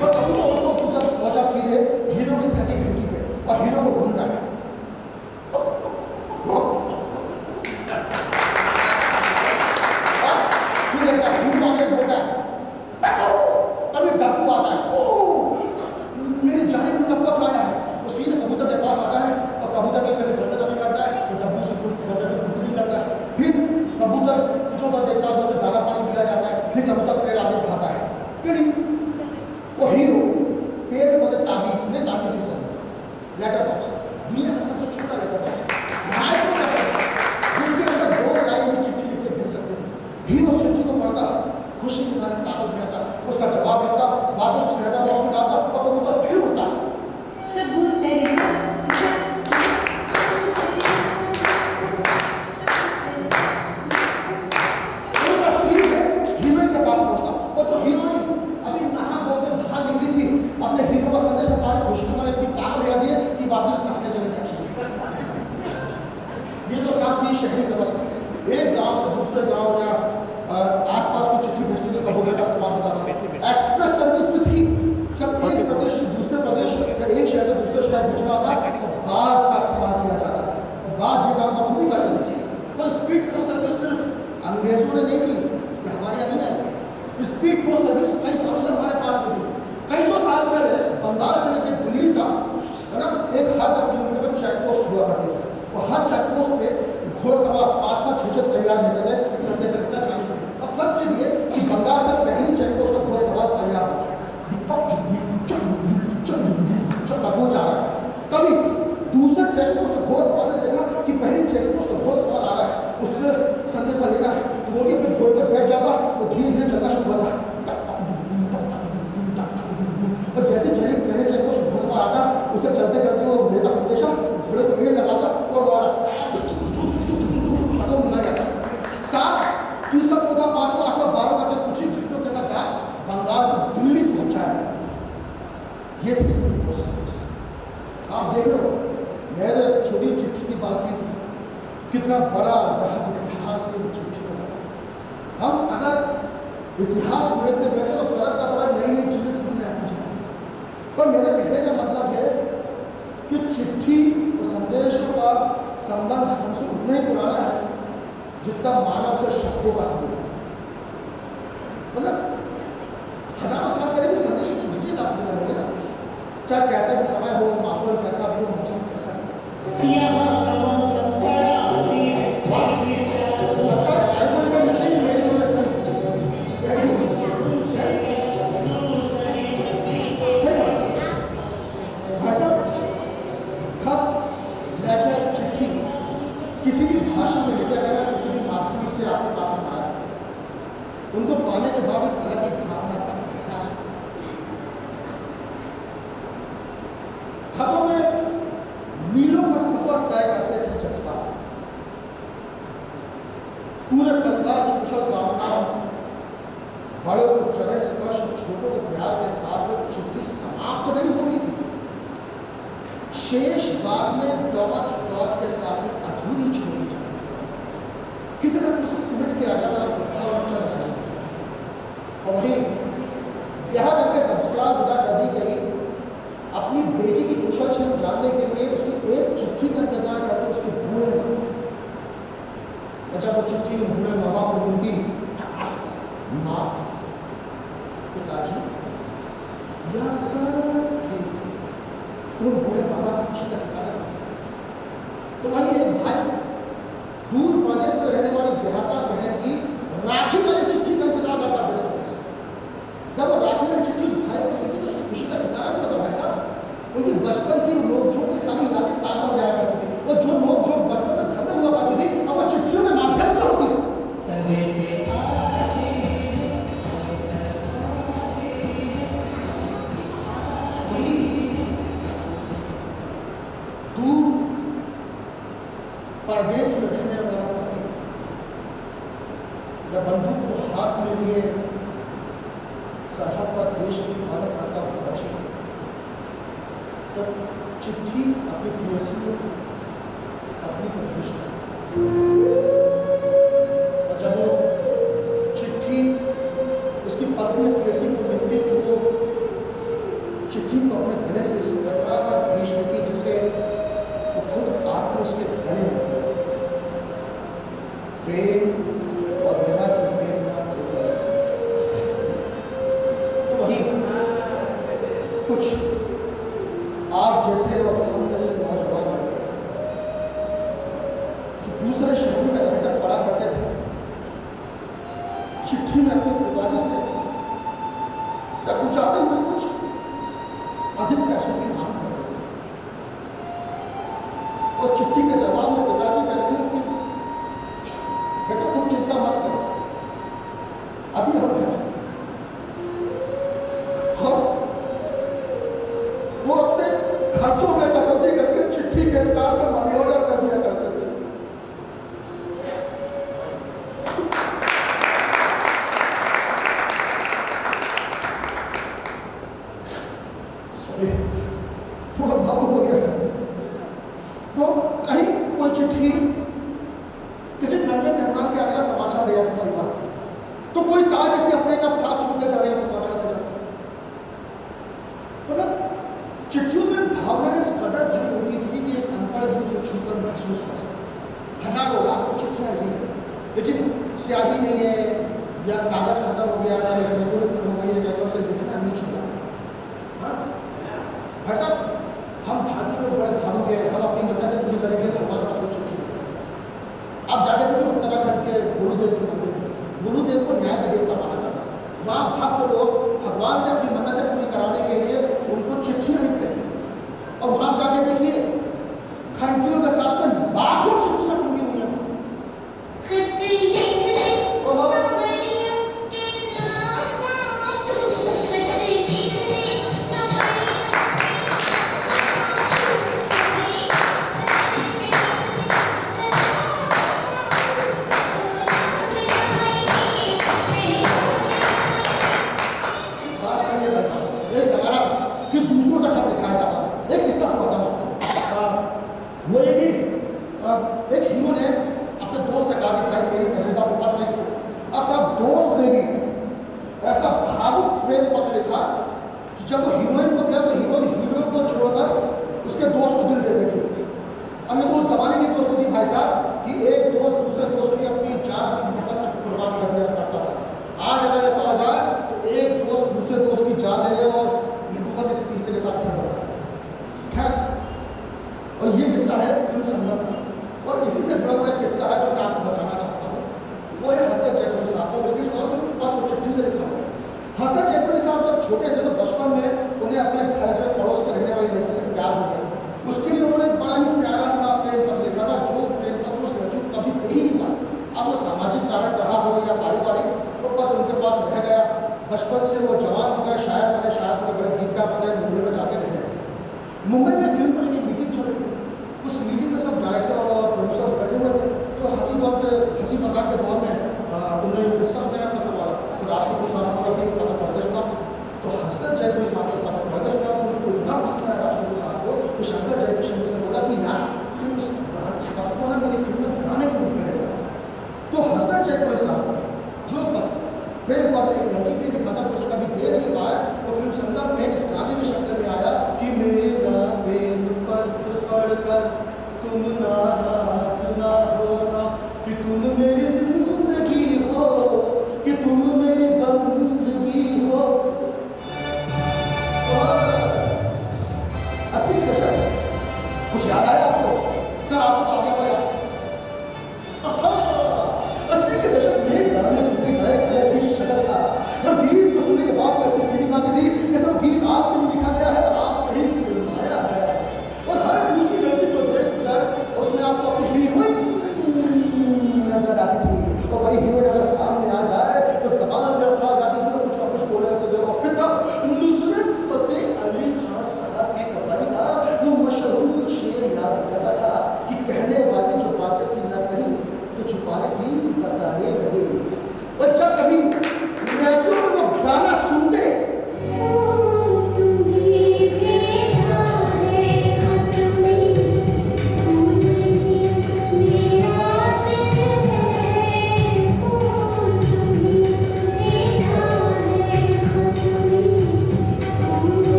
तो कबूतर उड़ता हुआ पहुंचा सीधे हीरो की घर की खिड़की पे और हीरो को ढूंढ रहा है। तभी डब्बू आता है, मेरी जाने में कब तक आया है। वो सीधे कबूतर के पास आता है और कबूतर के पहले गर्दन में बैठता है, तो डब्बू से गर्दन में गुदगुदी करता है। फिर कबूतर इधर उधर देखता है, तो उसे दाना पानी दिया जाता है। फिर कबूतर पेड़ आगे उठाता है। फिर वो हीरो पेड़ के बदले ताबीज लेटर बॉक्स, दुनिया का सबसे छोटा लेटर बॉक्स, जिसके अंदर 2 लाइन की चिट्ठी लिख के भेज सकते हैं। हीरो उस चिट्ठी को पढ़ता, खुशी के मारे कागज जाता, उसका जवाब लिखता, वापस उस लेटर बॉक्स में डालता और कबूतर फिर उड़ता। हीरोइन के पास पहुंचता, और जो हीरोइन अभी नहा धो के बाहर निकली थी, अपने हीरो का संदेश बता रही, खुशी के मारे इतनी ताकत लगा दिए कि वापस नहाने चले जाए। ये तो साथ ही शहरी व्यवस्था, एक गांव से दूसरे गांव या आसपास को चिट्ठी भेजने के कबूतर का इस्तेमाल होता था। एक्सप्रेस सर्विस भी थी, जब एक प्रदेश से दूसरे प्रदेश या एक शहर से दूसरे शहर भेजना होता तो बाज का इस्तेमाल किया जाता था। बाज ये काम बखूबी करते थे। तो स्पीड पोस्ट सर्विस सिर्फ अंग्रेजों ने नहीं की, ये हमारे यहाँ नहीं आई। स्पीड पोस्ट सर्विस कई सालों से हमारे पास भी थी। कई सौ साल पहले बंगाल से लेकर दिल्ली तक, है ना, एक हर 10 किलोमीटर में चेक पोस्ट हुआ करते थे। और हर चेक पोस्ट पे घोड़सवार 5-5-6 तैयार रहते थे संदेश लेकर जाने के लिए। अब फर्ज कीजिए कि बंगाल से पहली चेक पोस्ट का घोड़सवार तैयार हो, लगभग जा रहा है। तभी दूसरे चेक पोस्ट का घोड़सवार ने देखा कि पहली चेक पोस्ट का घोड़सवार आ रहा है, उससे संदेश लेना है, तो वो भी अपने घोड़े पर बैठ जाता, वो धीरे धीरे चलना शुरू होता। और जैसे पहले चेक पोस्ट घोड़सवार आता, उसे चलते चलते वो देता संदेशा, घोड़े को एड़ लगाता और दौड़ा 7, तीसरा, चौथा, 5वां, 8वां, 12वां करके कुछ ही घंटों के अंदर बंगाल से दिल्ली पहुंचाया। ये थी स्पीड पोस्ट सर्विस। आप देख लो, मैंने छोटी चिट्ठी की बात की थी, कितना बड़ा इतिहास में चिट्ठी होगा। हम अगर इतिहास देखते बैठे तो फर्क का फर्क नई नई चीजें समझ में आती जाए। पर मेरे कहने का मतलब है कि चिट्ठी और संदेशों का संबंध हमसे उतना ही पुराना है जितना मानव से शब्दों का संबंध। मतलब हजारों साल पहले भी संदेश तो भेजे जाते होंगे ना, चाहे कैसा भी समय हो, माहौल कैसा भी हो, मौसम कैसा भी हो। किसी भी भाषा में लिखा गया, किसी भी माध्यम से आपके पास में आया, उनको पाने के बाद एक अलग ही भावना का एहसास हो। खतों में मीलों का सफर तय करते थे जज्बात, पूरे परिवार की कुशल कामनाओं, बड़ों को चरण स्पर्श और छोटों को प्यार के साथ में चिट्ठी समाप्त तो नहीं होती थी, शेष बाद में डॉट डॉट के साथ में अधूरी छोड़ी जाती, कितना कुछ सिमट के आ जाता और चल रहा है। और वहीं यह करके संस्कार विदा कर दी गई, अपनी बेटी की कुशल क्षण जानने के लिए उसकी एक चिट्ठी का इंतजार करते उसके बूढ़े जब वो चिट्ठी बूढ़े माँ बाप को उनकी माँ, पिताजी यह सब ठीक, तुम बूढ़े बाबा की खुशी का ठिकाना। तो वही एक भाई दूर प्रदेश में रहने वाली देहाता बहन की राखी वाली चिट्ठी का इंतजार करता है। जब वो राखी वाली चिट्ठी उस भाई को लिखी तो उसकी खुशी का ठिकाना नहीं होता भाई साहब। उनकी बचपन की नोकझोंक की सारी यादें ताज़ा हो जाया करती थी, और जो नोकझोंक बचपन में घर में हुआ करती थी अब वो चिट्ठियों के माध्यम से होती थी। दूर परदेश में रहने वाला पति जब बंदूक को हाथ में लिए सरहद पर देश की हिफाजत करता हुआ बचे, तो चिट्ठी अपनी प्रेयसी को अपनी कोशिश कर, और जब वो चिट्ठी उसकी पत्नी प्रेयसी को मिलती थी, वो चिट्ठी को अपने गले से इस प्रकार भेज देती जिसे वो खुद आकर उसके गले में प्रेम और विवाह की प्रेरणा एक तरह से। तो वही कुछ आप जैसे और हम जैसे नौजवान लड़के जो दूसरे शहर में रहकर पढ़ा करते थे, चिट्ठी में अपने पिताजी से सकुचाते हुए कुछ अधिक पैसों की मांग कर रहे थे, और चिट्ठी के जवाब में पिताजी कहते हैं कि बेटा तुम चिंता मत करो, अभी हम हैं। और वो अपने खर्चों में कटौती करके चिट्ठी के साथ में मनी ऑर्डर कर दिया करते थे। थोड़ा भावुक हो गया। तो कहीं कोई चिट्ठी किसी नन्हे मेहमान के आने का समाचार दे जाता परिवार, तो कोई तार किसी अपने का साथ छोड़कर जा रहे का समाचार दे जाता। मतलब चिट्ठियों में भावनाएं इस कदर भरी होती थी कि एक अनपढ़ भी उसे छूकर महसूस कर सकता। हजारों लाखों चिट्ठियां लिखी है, लेकिन स्याही नहीं है, या कागज खत्म हो गया है, या मेमोरी फुल हो गई है, क्या उसे लिखना नहीं छूटा। हाँ भाई साहब, हम भारतीय लोग बड़े भावुक हैं, हम अपनी मन्नतें पूरी करेंगे तो हमारे पास चिट्ठी। आप जाके देखिए उत्तराखंड के गुरुदेव के मंदिर में, गुरुदेव को न्याय का देवता माना जाता है। वहाँ भक्त लोग भगवान से अपनी मन्नतें पूरी कराने के लिए उनको चिट्ठियाँ लिखते हैं, और वहाँ जाके देखिए घंटियों के साथ में लाखों चिट्ठियाँ टंगी हुई हैं। दूसरों से खत दिखाया जाता है। एक किस्सा सुनाता हूँ आपको। वो एक हीरो ने अपने दोस्त से कहा कि भाई मेरी पहली बार पत्र लिखो। अब सब दोस्त ने भी ऐसा भावुक प्रेम पत्र लिखा कि जब वो हीरोइन को मिला तो हीरोइन को छोड़कर उसके दोस्त को दिल दे बैठी। अब ये उस जमाने की दोस्ती थी भाई साहब कि एक दोस्त दूसरे दोस्त की अपनी जान अपनी मोहब्बत कुर्बान कर दिया करता था। आज अगर ऐसा हो जाए तो एक दोस्त दूसरे दोस्त की जान ले ले और किसी तीसरे के साथ घर बसा। खैर, और ये किस्सा है फिल्म संगम का, और इसी से जुड़ा हुआ एक किस्सा है जो मैं आपको बताना चाहता हूँ। वो है हसरत जयपुरी साहब को, इसलिए सुना पत्र चिट्ठी से लिखा हुआ। हसरत जयपुरी साहब जब छोटे थे तो बचपन में उन्हें अपने घर में पड़ोस में रहने वाली लड़की से प्यार हो गया। उसके लिए उन्होंने बड़ा ही प्यारा सा प्रेम पत्र लिखा था, जो प्रेम पत्र उस लड़की को कभी दे ही नहीं पाया। अब वो सामाजिक कारण रहा हो या पारिवारिक, तो पत्र उनके पास रह गया। बचपन से वो जवान हो गए, शायर बने बड़े गीतकार बने, मुंबई में जाके रह गए। मुंबई में फिल्म को लेकर मीटिंग चल रही थी। उस मीटिंग में सब डायरेक्टर और प्रोड्यूसर्स बैठे हुए थे। तो हंसी मजाक के दौर में उन्होंने किस्सा सुनाया पत्र वाला। तो राज कपूर साहब को कहा पत्र पढ़ते सुना। तो हसरत जयपुरी साहब ने पत्र पढ़ते सुना तो उनको इतना पसंद आया राज कपूर साहब को कि शंकर जयकिशन से बोला कि यार तुम इस पत्र को ना मेरी फिल्म में गाने के रूप में लेगा। तो हसरत जयपुरी साहब जो पत्र प्रेम पत्र एक लड़की के लिखा था, उसे कभी दे नहीं पाया, तो फिल्म संगम में इस गाने के शब्द में आया कि मेरा प्रेम पत्र पढ़कर तुम नाराज ना होना, कि तुम मेरी जिंदगी हो, कि तुम मेरी बंदगी हो।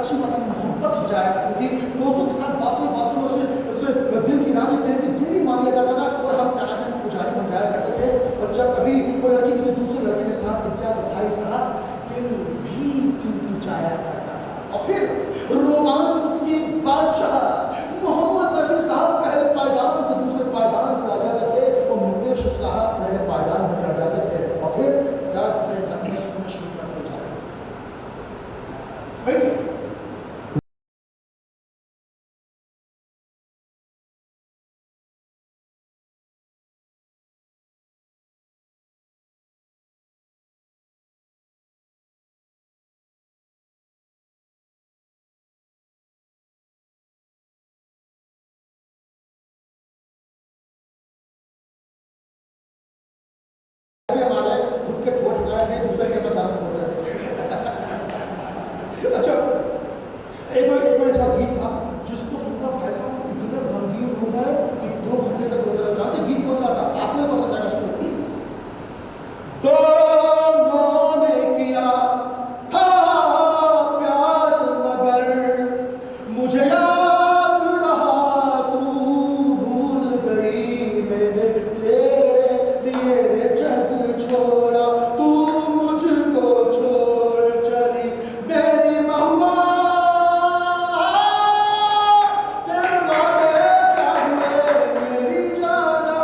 सच्ची वाली मोहब्बत हो जाया करती थी। दोस्तों के साथ बातों बातों में उसे दिल की रानी प्रेम की देवी मान लिया जाता था और हम टनाटन पुजारी बन जाया करते थे। और जब कभी वो लड़की किसी दूसरे लड़के के साथ मिल जाए तो भाई साहब दिल भी टूट जाया करता था। और फिर रोमांस की बादशाह मोहम्मद रफी साहब पहले पायदान से दूसरे पायदान पे आ जाते थे और मुकेश साहब पहले पायदान पे आ जाते थे और फिर दर्द अपनी सुनना शुरू करते जाते। हमारे खुद के ठोट गए हैं, दूसरे के बता रहे थे। अच्छा, एक बार ऐसा गीत था जिसको सुनकर भाई साहब इतने गमगीन हो गए कि 2 घंटे तक रोते रहे। जानते गीत कौन सा था? आपको पसंद आएगा सुनिए। दोनों ने किया था प्यार मगर मुझे याद रहा तू भूल गई। मैंने तेरे लिए जग छोड़ा तू मुझको छोड़ चली मेरी महुआ। तेरे वादे क्या हुए मेरी जाना।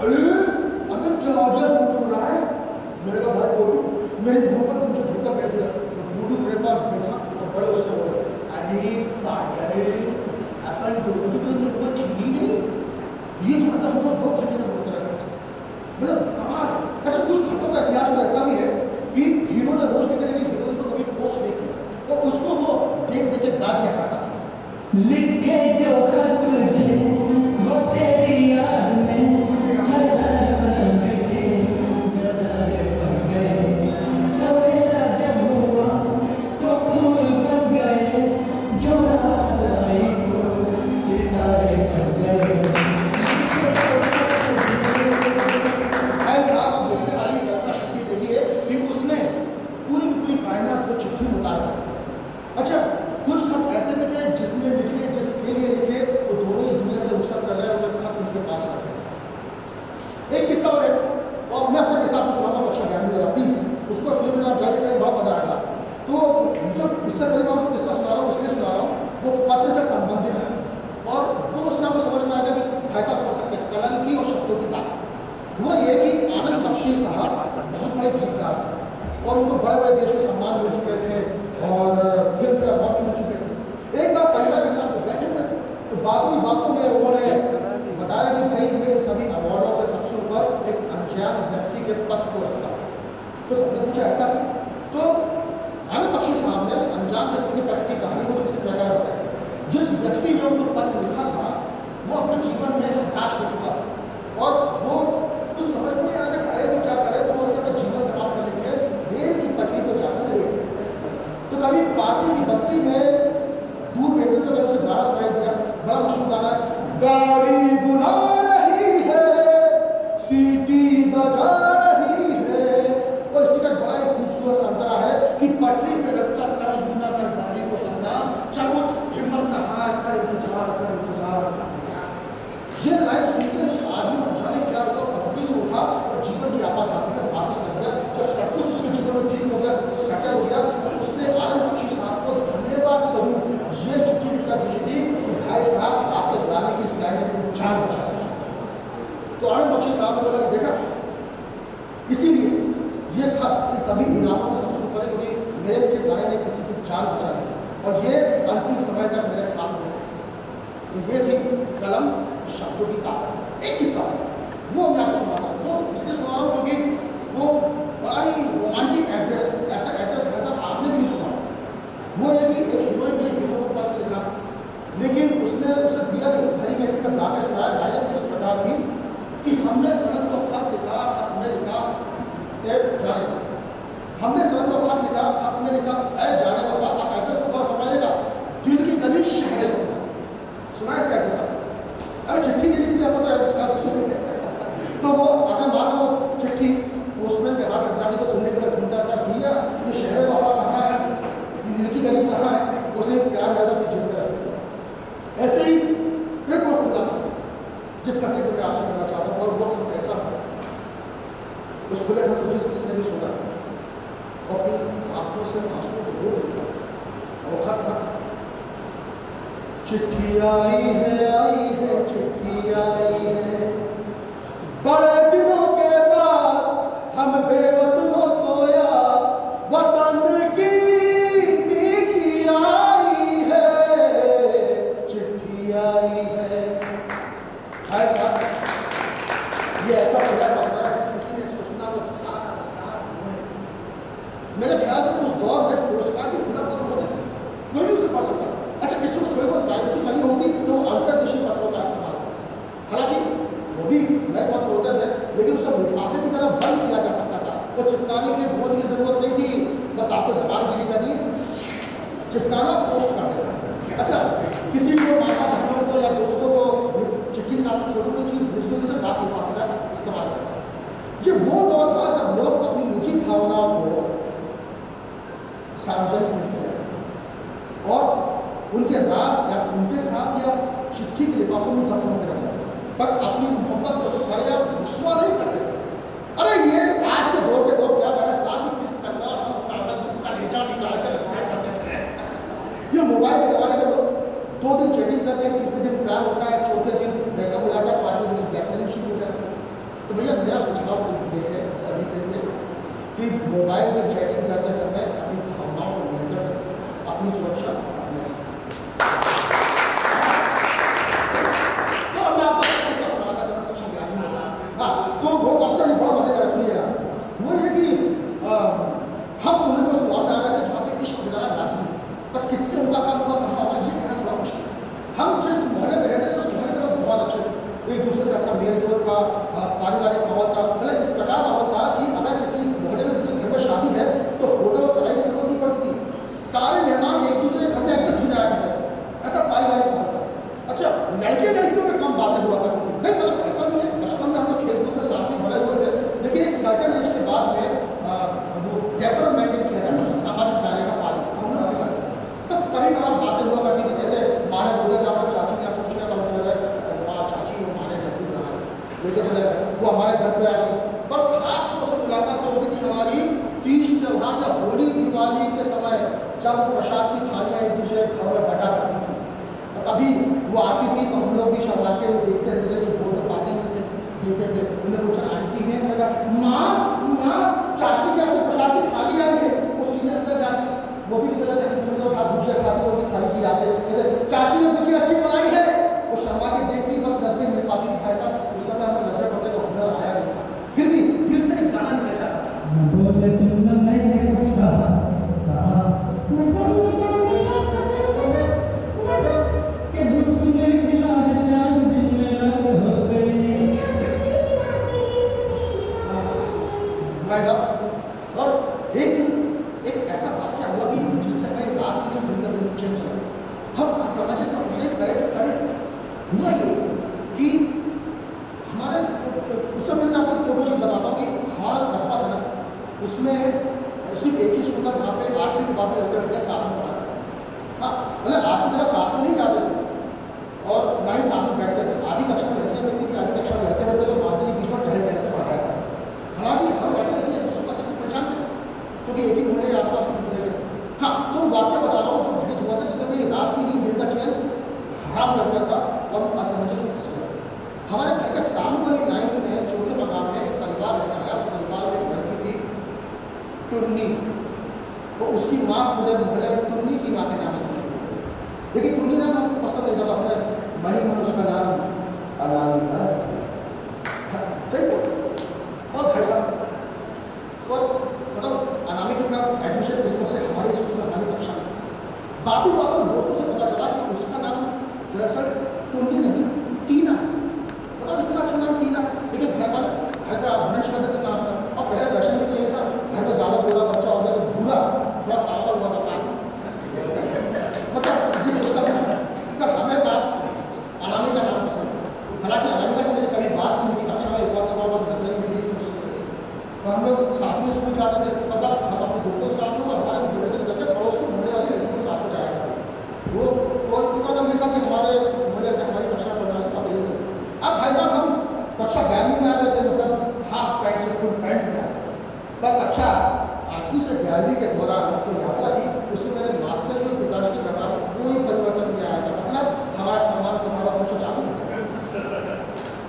अरे क्या हो गया, तू रहा है? मेरे का भाई बोलू मेरी मोहब्बत तुमसे धोखा कह दिया। बूढ़ू मेरे पास बैठा तो बड़े उससे बोले, अरे पागल अपन दोनों की कोई मोहब्बत थी ही नहीं। ये जो आता हम 2 घंटे तक होता रहता है। मतलब कमाल। ऐसा कुछ खतों का इतिहास में ऐसा भी है कि हीरो ने रोज निकले लेकिन हीरोइन को कभी पोस्ट नहीं किया, तो उसको वो देख देख के गा दिया करता था। लिखे जो खत तुझे वो तेरी याद में हजार बन गए, सवेरा जब हुआ तो फूल बन गए, जो रात आई वो सितारे बन गए। भाई साहब अब लिखने वाली गलत का शक्ति देखिए कि उसने पूरी की पूरी कायनात को चिट्ठी में उतार दिया। अच्छा, कुछ खत ऐसे भी थे जिसने लिखे, जिसके लिए लिखे वो दोनों इस दुनिया से रुखसत कर गए और जब खत उनके पास रखे। एक किस्सा और है, और मैं अपने किस्सा आपको सुनाऊंगा, बख्शा ज्ञान मेरा प्लीज उसको फिल्म में आप जाइएगा, बहुत मजा आएगा। तो जो इससे पहले मैं आपको किस्सा सुना रहा हूँ इसलिए सुना रहा हूँ, वो पत्र से संबंधित है और वो उसमें आपको समझ में आएगा कि ऐसा समझ सकते हैं कलम की और शब्दों की ताकत। हुआ ये कि आनंद बख्शी साहब बहुत बड़े गीतकार थे और उनको बड़े बड़े देश में सम्मान मिल चुके थे और फिल्म फेयर अवार्ड मिल चुके थे। एक बार परिवार के साथ बैठे हुए थे तो बातों ही बातों में उन्होंने बताया कि भाई मेरे सभी अवार्डों से सबसे ऊपर एक अनजान व्यक्ति के पथ को रखता है। तो सबने पूछा ऐसा क्यों? तो आनंद बख्शी साहब ने उस अनजान व्यक्ति के पथ की कहानी को इस प्रकार बताई। जिस व्यक्ति ने उनको पत्र लिखा था वो अपने जीवन में हताश हो चुका था और वो कुछ समझ में नहीं आ रहा था करे तो क्या करे, तो उसने अपने जीवन समाप्त करने के लिए रेल की पटरी पर जाकर रेल। तो कभी पासी की बस्ती में दूर बैठे तो उसे गाना सुनाई दिया, बड़ा मशहूर गाना, गाड़ी बुला रही है सीटी बजा रही है। और इसी का बड़ा ही खूबसूरत सा अंतरा है कि पटरी पे रखकर सर झूना कर गाड़ी को पकड़ा, चल उठ हिम्मत न हार कर इंतजार कर ये लाइन सुनते उस आदमी को जाने क्या हुआ, पटरी से उठा और जीवन की आपातकाल में वापस लग गया। जब सब कुछ उसके जीवन में ठीक हो गया, सब कुछ सेटल हो गया, उसने आनंद बख्शी साहब को धन्यवाद स्वरूप ये चिट्ठी लिखकर भेजी थी कि भाई साहब आपके गाने की इस लाइन ने जान बचा दिया। तो आनंद बख्शी साहब ने बोला कि देखा, इसीलिए ये खत इन सभी इनामों से सबसे ऊपर है क्योंकि मेरे के गाने ने किसी की जान बचा दी और ये अंतिम समय तक मेरे साथ हो गए। तो ये थी कलम शब्दों की ताकत। एक किस्सा वो मैं आपको सुनाता हूँ, वो इसलिए सुना रहा हूँ क्योंकि वो बड़ा ही रोमांटिक एड्रेस, ऐसा एड्रेस वैसा आपने भी नहीं सुना। वो ये कि एक हीरोइन ने हीरो को पत्र लिखा लेकिन उसने उसे दिया नहीं, घरी में फिर गा के सुनाया। डायलॉग इस प्रकार थी कि हमने सनम को खत लिखा, खत में लिखा जाने, हमने सनम को खत लिखा, खत में लिखा ऐ जाने वफा। आप एड्रेस को बार समझिएगा, दिल की गली शहर वफा। सुना इसका एड्रेस आप? अरे चिट्ठी नहीं लिखी, आपको तो एड्रेस कहाँ से सुनेंगे? उसे प्यार ज़्यादा भी जिंदा रहते ऐसे ही एक और खुला था जिसका जिक्र मैं आपसे करना चाहता हूँ, और वो ऐसा था उस खुले घर को जिसने भी सुना और अपनी आंखों से आंसू को रो दिया। और खत था, चिट्ठी आई है चिट्ठी आई है, बड़े दिनों के बाद हम बेवतनों को याद, वतन की मिट्टी आई है, चिट्ठी आई है। ऐसा ये ऐसा खुला पकड़ा जिस किसी ने इसको सुना वो साथ साथ रोए। मेरे ख्याल से तो उस दौर में पुरस्कार भी खुला पत्र होते थे, कोई भी उसे पढ़ सकता। अच्छा, किसी को थोड़ी बहुत प्राइवेसी चाहिए होगी तो अंतर्देशीय पत्रों का इस्तेमाल, हालांकि वो भी नए पत्र होते थे, लेकिन उसे लिफाफे की तरह बंद किया जा सकता था। वो चिपकाने के लिए बोर्ड की जरूरत नहीं थी, बस आपको जबानगिरी करनी है, चिपकाना, पोस्ट कर देना। अच्छा, किसी को माता बहनों को या दोस्तों को चिट्ठी के साथ छोटी कोई चीज़ भेजनी होती तो डाक लिफाफे का इस्तेमाल करता है। ये वो दौर था जब लोग अपनी निजी भावनाओं को सार्वजनिक नहीं किया और उनके राज या उनके साथ या चिट्ठी के लिफाफों में दफन कर जाते, पर अपनी मोहब्बत को सरेआम रुस्वा नहीं करते। अरे ये आज के दौर के लोग क्या करें, साथ में किस तकरार और कागज का ढेंचा निकाल कर इख्तियार करते थे। ये मोबाइल के ज़माने के लोग 2 दिन चैटिंग करते हैं, तीसरे दिन प्यार होता है, चौथे दिन ब्रेकअप हो जाता है, 5वें दिन से ब्लैकमेलिंग शुरू हो जाती है। तो भैया मेरा सुझाव देखें सभी के लिए कि मोबाइल में चैटिंग करते समय अपनी भावनाओं को नियंत्रण रखें, अपनी सुरक्षा अपने। तो मैं आपको किस्सा सुनाता था, कुछ ज्ञान नहीं होता। हाँ, तो वो अवसर ये बड़ा मजेदार है, सुनिएगा। वो ये कि हम उन्हें को सुधार आ रहे थे जहाँ पे इश्क हो जाना लाजमी, पर किससे उनका काम हुआ कहाँ होगा ये कहना थोड़ा मुश्किल है। हम जिस मोहल्ले में रहते थे उस मोहल्ले के लोग बहुत अच्छे थे, एक दूसरे से अच्छा मेल जोल था, पारिवारिक माहौल था, मतलब इस प्रकार माहौल था कि अगर किसी मोहल्ले में किसी घर में शादी है तो होटल और सराय की जरूरत नहीं पड़ती थी, सारे मेहमान एक दूसरे के घर में एडजस्ट हो जाया करते थे, ऐसा पारिवारिक माहौल था। अच्छा, लड़के लड़कियों में कम बातें हुआ करती थी, नहीं मतलब ऐसा नहीं है, बचपन में हम लोग खेल कूद के साथ में बड़े हुए थे, लेकिन एक सर्टेन एज के बाद में वो डेकोरम मेंटेन किया जाता है, सामाजिक दायरे का पालन हम लोग नहीं करते। बस कभी कभार बातें हुआ करती थी, जैसे माँ ने बोला था अपने चाचू के यहाँ से पूछने का मतलब चाची वो माने लड्डू बनाए लेके चले गए, वो हमारे घर पे आ गई। पर खास तौर से मुलाकात होती थी हमारी तीज त्योहार या होली दिवाली के समय, जब प्रसाद की थालियाँ एक दूसरे घरों में बटा करती थी, तभी वो आती थी तो हम लोग भी शर्मा के देखते रहते थे, बोल तो पाते नहीं थे, देखते थे। उन्हें पूछा आंटी है, मैंने कहा माँ चाची के यहाँ से प्रसाद की थाली आई है, वो सीधे अंदर जाती, वो भी निकल जाते, भुजिया खाती, वो भी थाली की आते, चाची ने भुजिया अच्छी बनाई है, वो शर्मा के देखती, बस नजरें मिल पाती थी। भाई साहब उस समय हमें नजरें पड़ते तो हुनर आया नहीं था, फिर भी दिल से एक गाना निकल जाता था। भाई साहब, और एक दिन एक ऐसा वाक्य हुआ कि जिससे हमें रात की जो नींद चेंज चला, हम समझ इसमें मुझे करे हुआ ये कि हमारे उस समय मैं आपको दो चीज़ बताता हूँ कि हमारा कस्बा था ना, उसमें सिर्फ एक ही स्कूल था जहाँ पे 8वीं के बाद में लड़के साथ में पढ़ा। हाँ, मतलब 8वीं तरह साथ में नहीं जाते थे और ना ही साथ में बैठते थे, आधी कक्षा में लड़कियाँ बैठती थी, आधी कक्षा में लड़के बैठते थे, मास्टर के बीच में टहलते पढ़ाया था। हालांकि हम बैठे रहते हैं उसको अच्छे से पहचानते थे क्योंकि एक ही मोहल्ले के आसपास में मिले थे। हाँ, तो वाक्य बता रहा हूँ जो घटित हुआ था, जिसमें मेरी रात की नींद का चैन हराम लग गया था और असमंजस में फंस गया। हमारे घर के सामने वाली लाइन में चौथे मकान में एक परिवार रहता है, उस परिवार में एक लड़की थी टुन्नी, तो उसकी माँ पूरे मोहल्ले में टुन्नी की माँ के नाम से मशहूर थी, लेकिन टुन्नी नाम हमको पसंद नहीं था, तो हमने मनी मन उसका नाम अनामिका सही बोलते। और भाई साहब और मतलब अनामिका का एडमिशन किस्मत से हमारे स्कूल में हमारी कक्षा में बातों में दोस्तों से पता चला कि उसका नाम दरअसल टुन्नी नहीं टीना है। बताओ इतना अच्छा नाम टीना है, लेकिन घर वाले घर का भ्रंश करने का नाम था, और पहले फैशन में तो ये था घर में ज़्यादा गोरा बच्चा हो गया तो भूरा थोड़ा सावल हुआ था, मतलब ये सिस्टम है। पर हमेशा अनामिका नाम पसंद था, हालांकि अनामिका से मेरी कभी बात नहीं हुई, कक्षा में एक बार तक और 10 मिनट मिली थी, तो हम लोग साथ में स्कूल जाते थे, मतलब हम अपने दोस्तों के साथ में और हमारे घर से निकल के पड़ोस के मोहल्ले वाले लड़कों के साथ में जाया करते। उसका नाम लिखा कि हमारे बोले से हमारी कक्षा प्रणाली का प्रयोग है। अब भाई साहब हम कक्षा 11वीं में आ गए थे, मतलब हाफ पैंट से फुल पैंट में आए, पर कक्षा 8वीं से 11वीं के दौरान जो यात्रा थी उसमें मेरे मास्टर जी और पिताजी के व्यवहार में कोई परिवर्तन नहीं आया था। मतलब हमारा सम्मान समारोह हमेशा चालू नहीं था।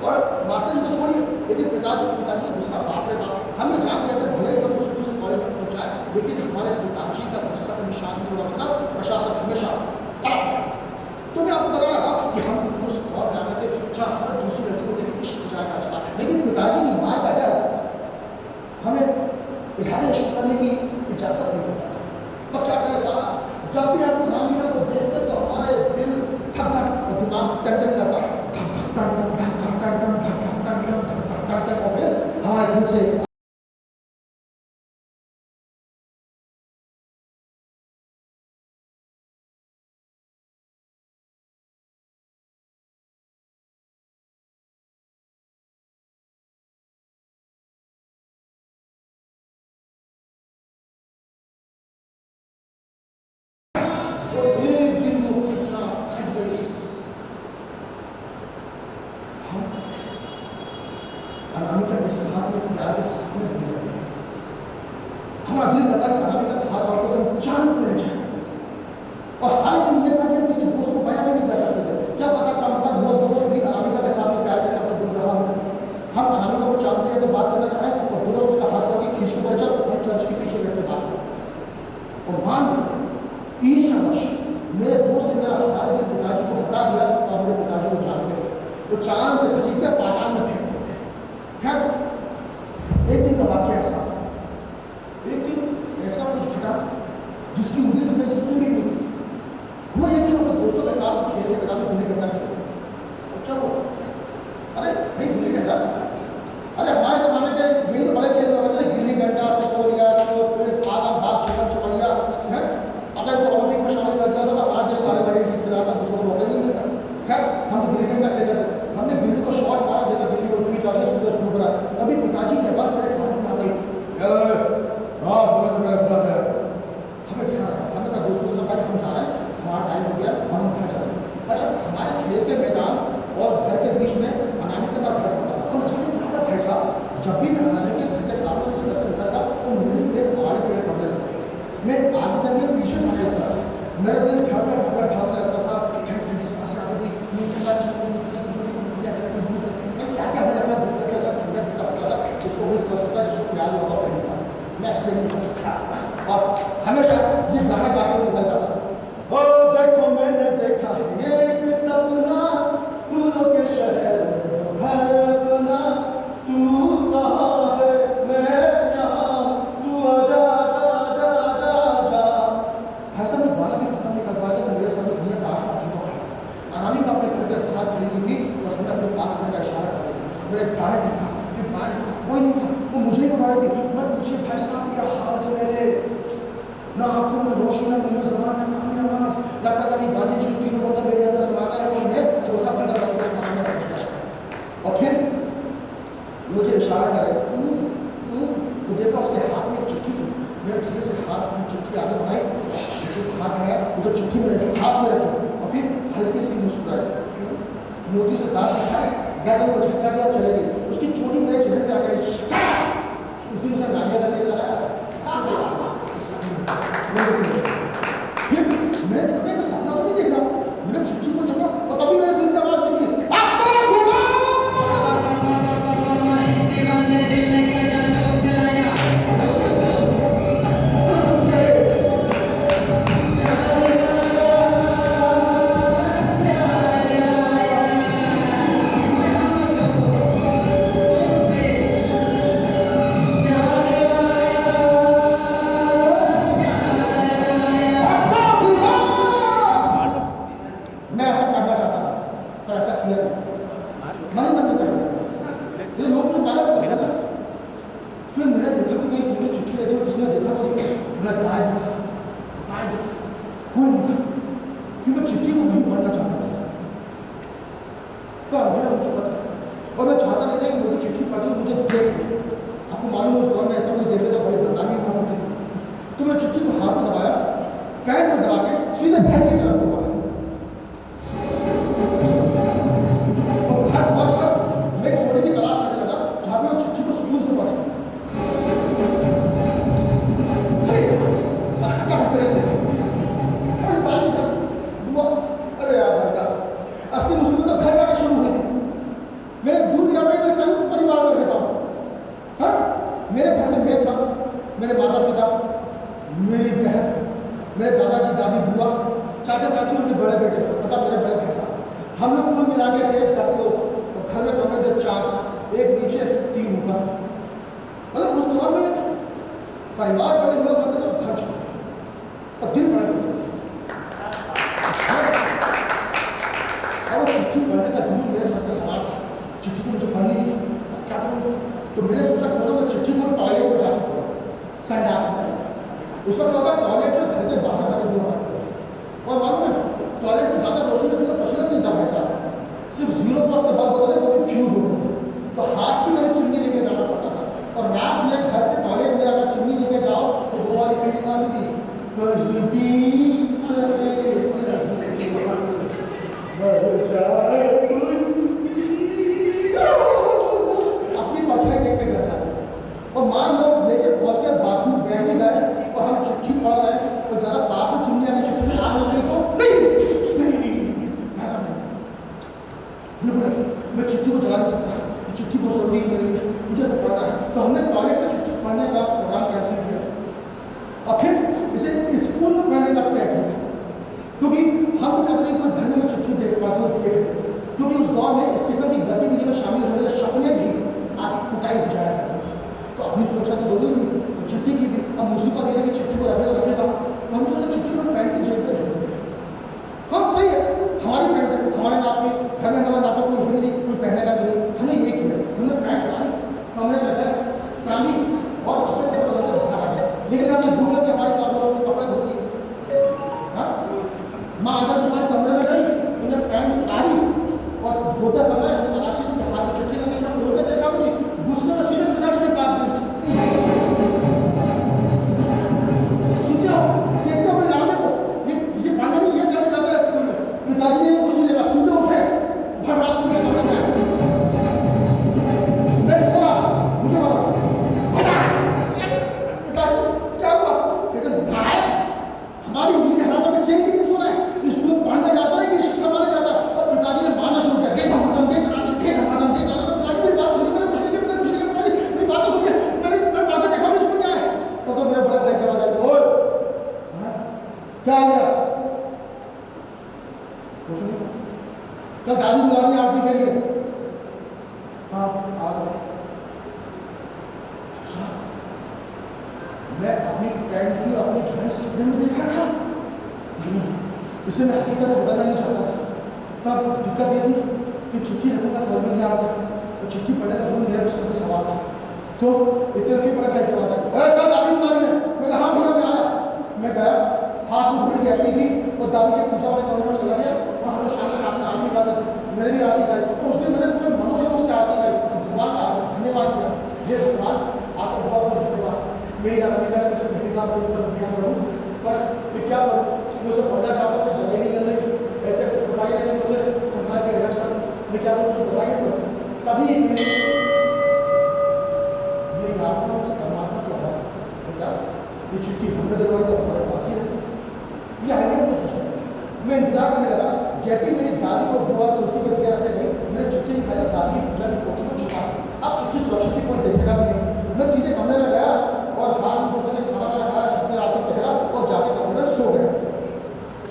और मास्टर जी को छोड़िए, लेकिन पिताजी गुस्सा बाप रे बाप, हमें जान लिया था भले ही हम स्कूल से कॉलेज में पहुँचाए, लेकिन हमारे पिताजी का गुस्सा कभी शांत नहीं हुआ। मतलब प्रशासन हमेशा तड़प गया। तो मैं आपको बता रहा था कि हम उस दौर में आते थे जहाँ हर दूसरे व्यक्ति को देखिए इश्क जाया करता था, लेकिन पिताजी ने मार का डर हमें इजहार इश्क करने की इजाज़त नहीं देता था। तो क्या करें साला, जब भी आपको नामिका को देखते तो हमारे दिल धक धक दिमाग टन करता, धक धक टन टन धक धक टन टन धक धक टन टन धक धक टन टन, और फिर हमारे दिल से एक दिन वो घटना घट गई। हम अनामिका के साथ में प्यार के सपने बुन रहे थे। हमारा दिल कहता कि अनामिका के हाथ वालों से हम चांद पे ले जाए, और हाल ही ये था कि हम किसी दोस्त को बयान भी नहीं कर सकते थे। क्या पता कब तक वो दोस्त भी अनामिका के साथ में प्यार के सपने बुन रहा हो। हम अनामिका को चाहते हैं तो बात करना चाहें और दोस्त उसका हाथ पकड़ के खींच के बोले चल हम चर्च के पीछे बैठ के बात करें। और मान ईर्ष्यावश मेरे दोस्त ने मेरा हमारे दिन पिताजी को बता दिया और मेरे पिताजी को जानते हैं तो चांद से घसीट कर पाताल में फेंक देते। खैर एक दिन का वाक्य ऐसा, एक दिन ऐसा कुछ घटा जिसकी उम्मीद हमें सपने में नहीं थी। हुआ ये कि हम अपने दोस्तों के साथ खेलने के नाम गुल्ली डंडा खेलते थे। और क्या हुआ, अरे भाई गुल्ली डंडा, अरे हमारे ज़माने के यही तो बड़े खेल हुआ था, गिल्ली डंडा, सतोलिया, भागम भाग, छुपन छुपैया है। अगर वो ओलंपिक में शामिल कर दिया था आज जो सारे बड़े जीत मिला था दूसरों को मौका नहीं मिलता। खैर हम तो गिल्ली डंडा खेल रहे थे, हमने गिल्ली को शॉट मारा, देखा गिल्ली को उठी जाती सूरज डूब रहा है। अभी पिताजी की आवाज़ मेरे कानों में आ गई, बोले से मेरा बुला गया। हमें क्या है, हमें तो दोस्तों से भाई हम जा रहे हैं, हमारा टाइम हो गया और हम घर जा रहे हैं। अच्छा हमारे खेल के मैदान और घर के बीच में अनामिका का घर पड़ा था। और मुझे नहीं आता भाई साहब, जब भी मैं अनामिका के घर के सामने इस तरह से निकलता था तो मेरे पेड़ पहाड़ पेड़ पड़ने लगते, मैं आगे चलने पीछे जाने लगता था, मेरा दिल ढाका ढाका ढाकने लगता था, ठंडी ठंडी सांसें आती थी, मीठा सा क्या क्या होने लगा, ऐसा ठंडा ठंडा होता था, उसको वही समझ सकता है जिसको प्यार होगा पहली बार, मैं एक्सप्लेन नहीं कर सकता। और हमेशा ये गाने बातों में निकलता था, ओ देखो मैंने देखा एक सपना फूलों के शहर है अपना, तू कहाँ है मैं यहाँ, तू आजा आजा आजा आजा आजा। ऐसा मैं गाना भी खत्म नहीं कर पाया तो मेरे सामने दुनिया का आठ चुका था। अनामिका अपने घर के बाहर खड़ी हुई थी और हमने अपने पास आने का इशारा कर दिया। मेरे दाएं देखा फिर बाएं देखा, कोई नहीं था, वो मुझे ही बता रही थी। मैं पूछे भाई साहब क्या हाल है मेरे, ना आंखों में रोशनी है, मुझे जबान में कामी आवाज, लगता था कि गांधी जी तीनों बोलता मेरे अंदर समाना है और मैं चौथा बंदा बनकर के सामने पहुंच गया। और फिर मुझे इशारा करे तो देखा उसके हाथ में एक चिट्ठी थी। मेरे धीरे से हाथ में चिट्ठी आगे बढ़ाई, जो हाथ में उधर चिट्ठी में रखी, हाथ में रखी और फिर हल्की सी मुस्कुराई, मोती से दांत दिखाए, गर्दन को झटका दिया, चले गई। उसकी चोटी मेरे चेहरे पे आकर उस दिन से गालियाँ का तेल लगाया। फिर मैंने देखा मैं सामना तो नहीं देख रहा, मैंने चिट्ठी को देखा और तभी मेरे दिल से आवाज निकली, चाचा चाची उनके बड़े बेटे, मतलब मेरे बड़े भाई साहब, हम लोग कुल मिला के थे 10 लोग, और घर में कमरे से 4, एक नीचे 3 ऊपर। मतलब उस दौर में परिवार बड़े हुआ करते थे, घर छोटे और दिन बड़े होते थे। और वो चिट्ठी पढ़ने का जुनून मेरे सर पे सवार था। चिट्ठी तो मुझे पढ़नी थी, क्या करूँ? तो मैंने सोचा क्यों ना मैं चिट्ठी को टॉयलेट में जाकर पढ़ूँ, संडास में। उस वक्त क्या होता है, टॉयलेट जो घर के बाहर लगे हुआ करते थे, और मालूम है टॉयलेट में ज़्यादा रोशनी लगती है, पसीना नहीं था भाई साहब, सिर्फ 0 वॉट के बल्ब होते थे, वो भी फ्यूज होते थे। तो हाथ की मैंने चिमनी लेके जाना पड़ता था, और रात में घर से टॉयलेट में अगर चिमनी लेके जाओ तो वो वाली फीलिंग आती थी, अपनी परछाई देख के डर जाते। और मान लो लेके पहुंच के बाथरूम बैठ भी गए और हम चिट्ठी पढ़ रहे हैं, और ज़रा पास में चिमनी आके चिट्ठी में आग लग गई तो नहीं, ऐसा नहीं, बिल्कुल नहीं, मैं चिट्ठी को जला नहीं सकता, चिट्ठी बहुत जरूरी है मेरे लिए, मुझे सब पढ़ना है। तो हमने टॉयलेट में चिट्ठी पढ़ने का प्रोग्राम कैंसिल किया और फिर इसे स्कूल में पढ़ने का तय किया, क्योंकि हम नहीं चाहते कोई घर में चिट्ठी देख पाते हो देख, क्योंकि उस दौर में इस किस्म की गतिविधि में शामिल होने के सपने भी आपकी कुटाई हो जाया करती थी। तो अपनी सुरक्षा तो जरूरी थी, चिट्ठी की भी। अब मुसीबत ये कि चिट्ठी को रखेगा तो हमने सोचा चिट्ठी को पैंट की जेब में रख देते। हाँ सही है, हमारी पैंट है, हमारे नाप की, घर में हमारा नापा कोई है नहीं, कोई पहनेगा नहीं, हमने ये किया, हमने पैंट डाली, हमने लगाया टांगी और अपने कपड़े बदलते बाहर आ गए। लेकिन आपने भूल कि हमारी कारों से कपड़े धोती है। हाँ, माँ आधा तुम्हारे कमरे में गई, उन्हें पैंट उतारी और धोते समय हमने तलाशी की हाथ में चिट्ठी लगी, ना खोल के देखा मुझे, गुस्से में सीधे पिताजी के पास गई। सुनते हो, देखते हो लाने को, ये पानी नहीं, ये करने जाता है स्कूल में। पिताजी ने कुछ नहीं लगा, सीधे उठे, भड़वास में कमरे में मैं सो रहा, मुझे बताओ पिताजी क्या हुआ? कहते गायब, हमारी नींद हराम में चैन की नींद सो रहा है, स्कूल में पढ़ने जाता है कि शिक्षा मारने जाता है? और पिताजी ने मारना शुरू किया, देख धमाधम, देख धमाधम, देख धमाधम, देख धमाधम। पिताजी मेरी बात सुनिए, मैंने कुछ नहीं किया, मैंने कुछ नहीं किया, पिताजी मेरी बात तो सुनिए, मैं पढ़कर देखा भी इसमें क्या है। तो मेरे बड़े भाई के आवाज आई, बोल क्या हो गया? क्या दादी बुला रही है आरती के लिए? हाँ आ जाओ। मैं अपनी पैंट की और अपनी ड्रेस सपने में देख रहा था, नहीं इसे मैं हकीकत में बदलना नहीं चाहता था। तब दिक्कत ये थी कि चिट्ठी रखने का समझ में नहीं आ रहा था, तो चिट्ठी पढ़ने का जुनून मेरे सर पे सवाल था। तो इतने से पता क्या बात है, क्या दादी बुला रही है? मैं कहा हाँ भैया मैं आया। मैं गया, हाथ में घड़ी ऐसी थी और दादी के पूजा वाले कमरे में चला गया, और हम लोग शाम को साथ में आरती गाते थे, मेरे भी आरती गाई। तो उस दिन मैंने पूरे मनोयोग से आरती गाई, तो भगवान का धन्यवाद किया, ये भगवान आपका बहुत बहुत धन्यवाद। मेरी आरती का मुझे पहली बार क्या करूँ, पर क्या करूँ, मुझे पढ़ना चाहता हूँ, जगह नहीं मिल रही, ऐसे कुछ दवाई नहीं मुझे संभाल के रख सकता, मैं क्या करूँ, दवाई करूँ। तभी मेरी आत्मा से परमात्मा की आवाज़, बेटा ये चिट्ठी हमने दरवाई तो हमारे पास ही रहती, ये आगे मुझे कुछ नहीं। मैं इंतजार करने लगा, जैसे ही मेरी दादी को बुआ तुलसी के दिया रखते गई, मैंने चिट्ठी निकाला, दादी की पूजा की पोथी को छुपा। अब चिट्ठी सुरक्षित थी, कोई देखेगा भी नहीं। मैं सीधे कमरे में गया और हाथ धोते थे, खाना वाना खाया, छत में रात को टहला और जाके कमरे में सो गया।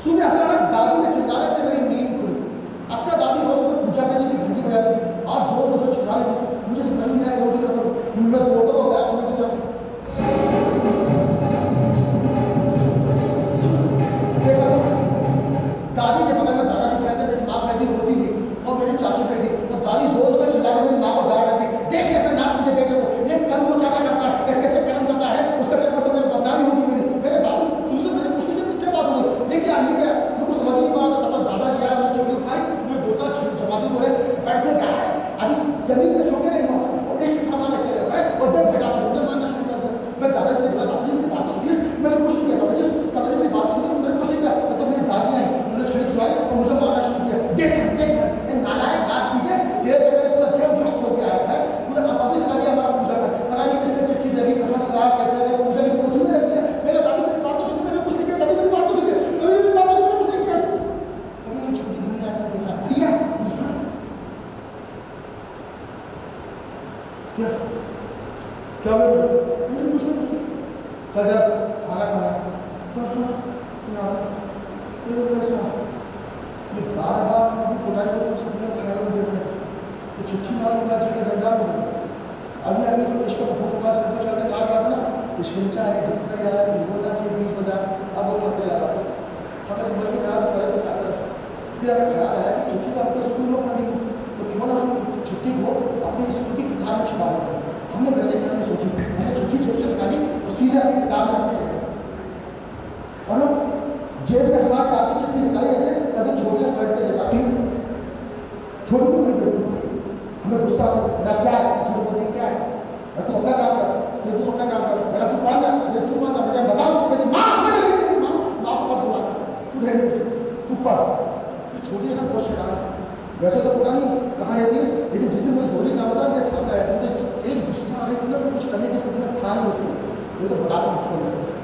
सुबह अचानक दादी के चिल्लाने से मेरी नींद खुली। अक्सर दादी रोज सुबह पूजा करने की घंटी बजाती थी, आज जोर जोर से चिल्ला रही थी, मुझे समझ नहीं आया मैं फोटो को गया कमरे की तरफ, देखा तो दादी के बगल में दादाजी खड़े थे, मेरी माँ खड़ी होती थी और मेरी चाची खड़ी थी, और दादी जोर से चिल्ला के मेरी माँ को डांट रही थी, देख ले अपने नाश के बेटे को, ये कल वो क्या करता है, कैसे कर्म करता है, उसका चक्कर से मेरी बदनामी होगी मेरी। मैंने दादी सुन लो, मैंने कुछ नहीं किया, क्या बात हो गई, ये क्या मुझे समझ नहीं पा रहा था। तब दादाजी आया, उन्होंने छोटी उठाई, मुझे बोता जमाती बोले बैठो क्या है, अभी जमीन में सो के नहीं हो, और एक मारने चले गए और देख बेटा मुझे मारना शुरू कर दिया। मैं दादाजी से बोला, दादाजी मेरी बात सुनिए, मैंने कुछ नहीं किया, दादाजी मेरी बात सुनिए, मैंने कुछ नहीं किया। तब मेरी दादी आई, उन्होंने छड़ी छुड़ाई और मुझे मारना शुरू किया, देख नालायक नाच पी के तेरे चक्कर में पूरा ध्यान भ्रष्ट हो गया है, पूरा अपावित कर दिया हमारा पूजा का, पता नहीं किसने चिट्ठी दे दी, कहाँ से लाया, कैसे लाया, पूजा की पोथी में रख दिया। मेरा दादी मेरी बात तो सुनिए, मैंने कुछ नहीं किया, दादी मेरी बात तो सुनिए, मेरी बात तो सुनिए, कुछ नहीं किया। छोटी दुनिया को दिया क्या क्या मैंने कुछ नहीं कहा, खाना खाना जुलाई को कुछ दिन ख्याल में देते हैं तो चिट्ठी मालूम ना चले दरगाह में अभी अभी जो इसका बहुत बड़ा सब चल रहा है ना इसमें चाहे इसका यार बोला चाहिए बीच बजा अब वो करते लगा हमें समझ में आया करे तो क्या करें फिर हमें ख्याल आया कि चिट्ठी तो अपने स्कूल में पढ़ी तो क्यों ना हम चिट्ठी को अपनी स्कूल की किताब में छुपा देते हमने वैसे करने की सोची मैंने चिट्ठी जेब से निकाली तो सीधे अपनी किताब में रखी और हम जेब में हमारे कागज की चिट्ठी निकाली रहते तभी छोटे ने बैठ कर लेता फिर छोटे को नहीं बैठू हमें गुस्सा आता मेरा क्या है छोटे को क्या है तू अपना काम कर तू अपना काम कर मेरा तू पढ़ना मुझे बताओ मेरी माँ को मत बुला तू रह तू पढ़ तू छोटी है ना बहुत शराब वैसे तो पता नहीं कहाँ रहती है लेकिन जिस दिन मैं जोरी का बता मेरे सामने आया मुझे तेज गुस्सा आ रही थी ना मैं कुछ करने की स्थिति में था नहीं उसको ये तो बताता हूँ उसको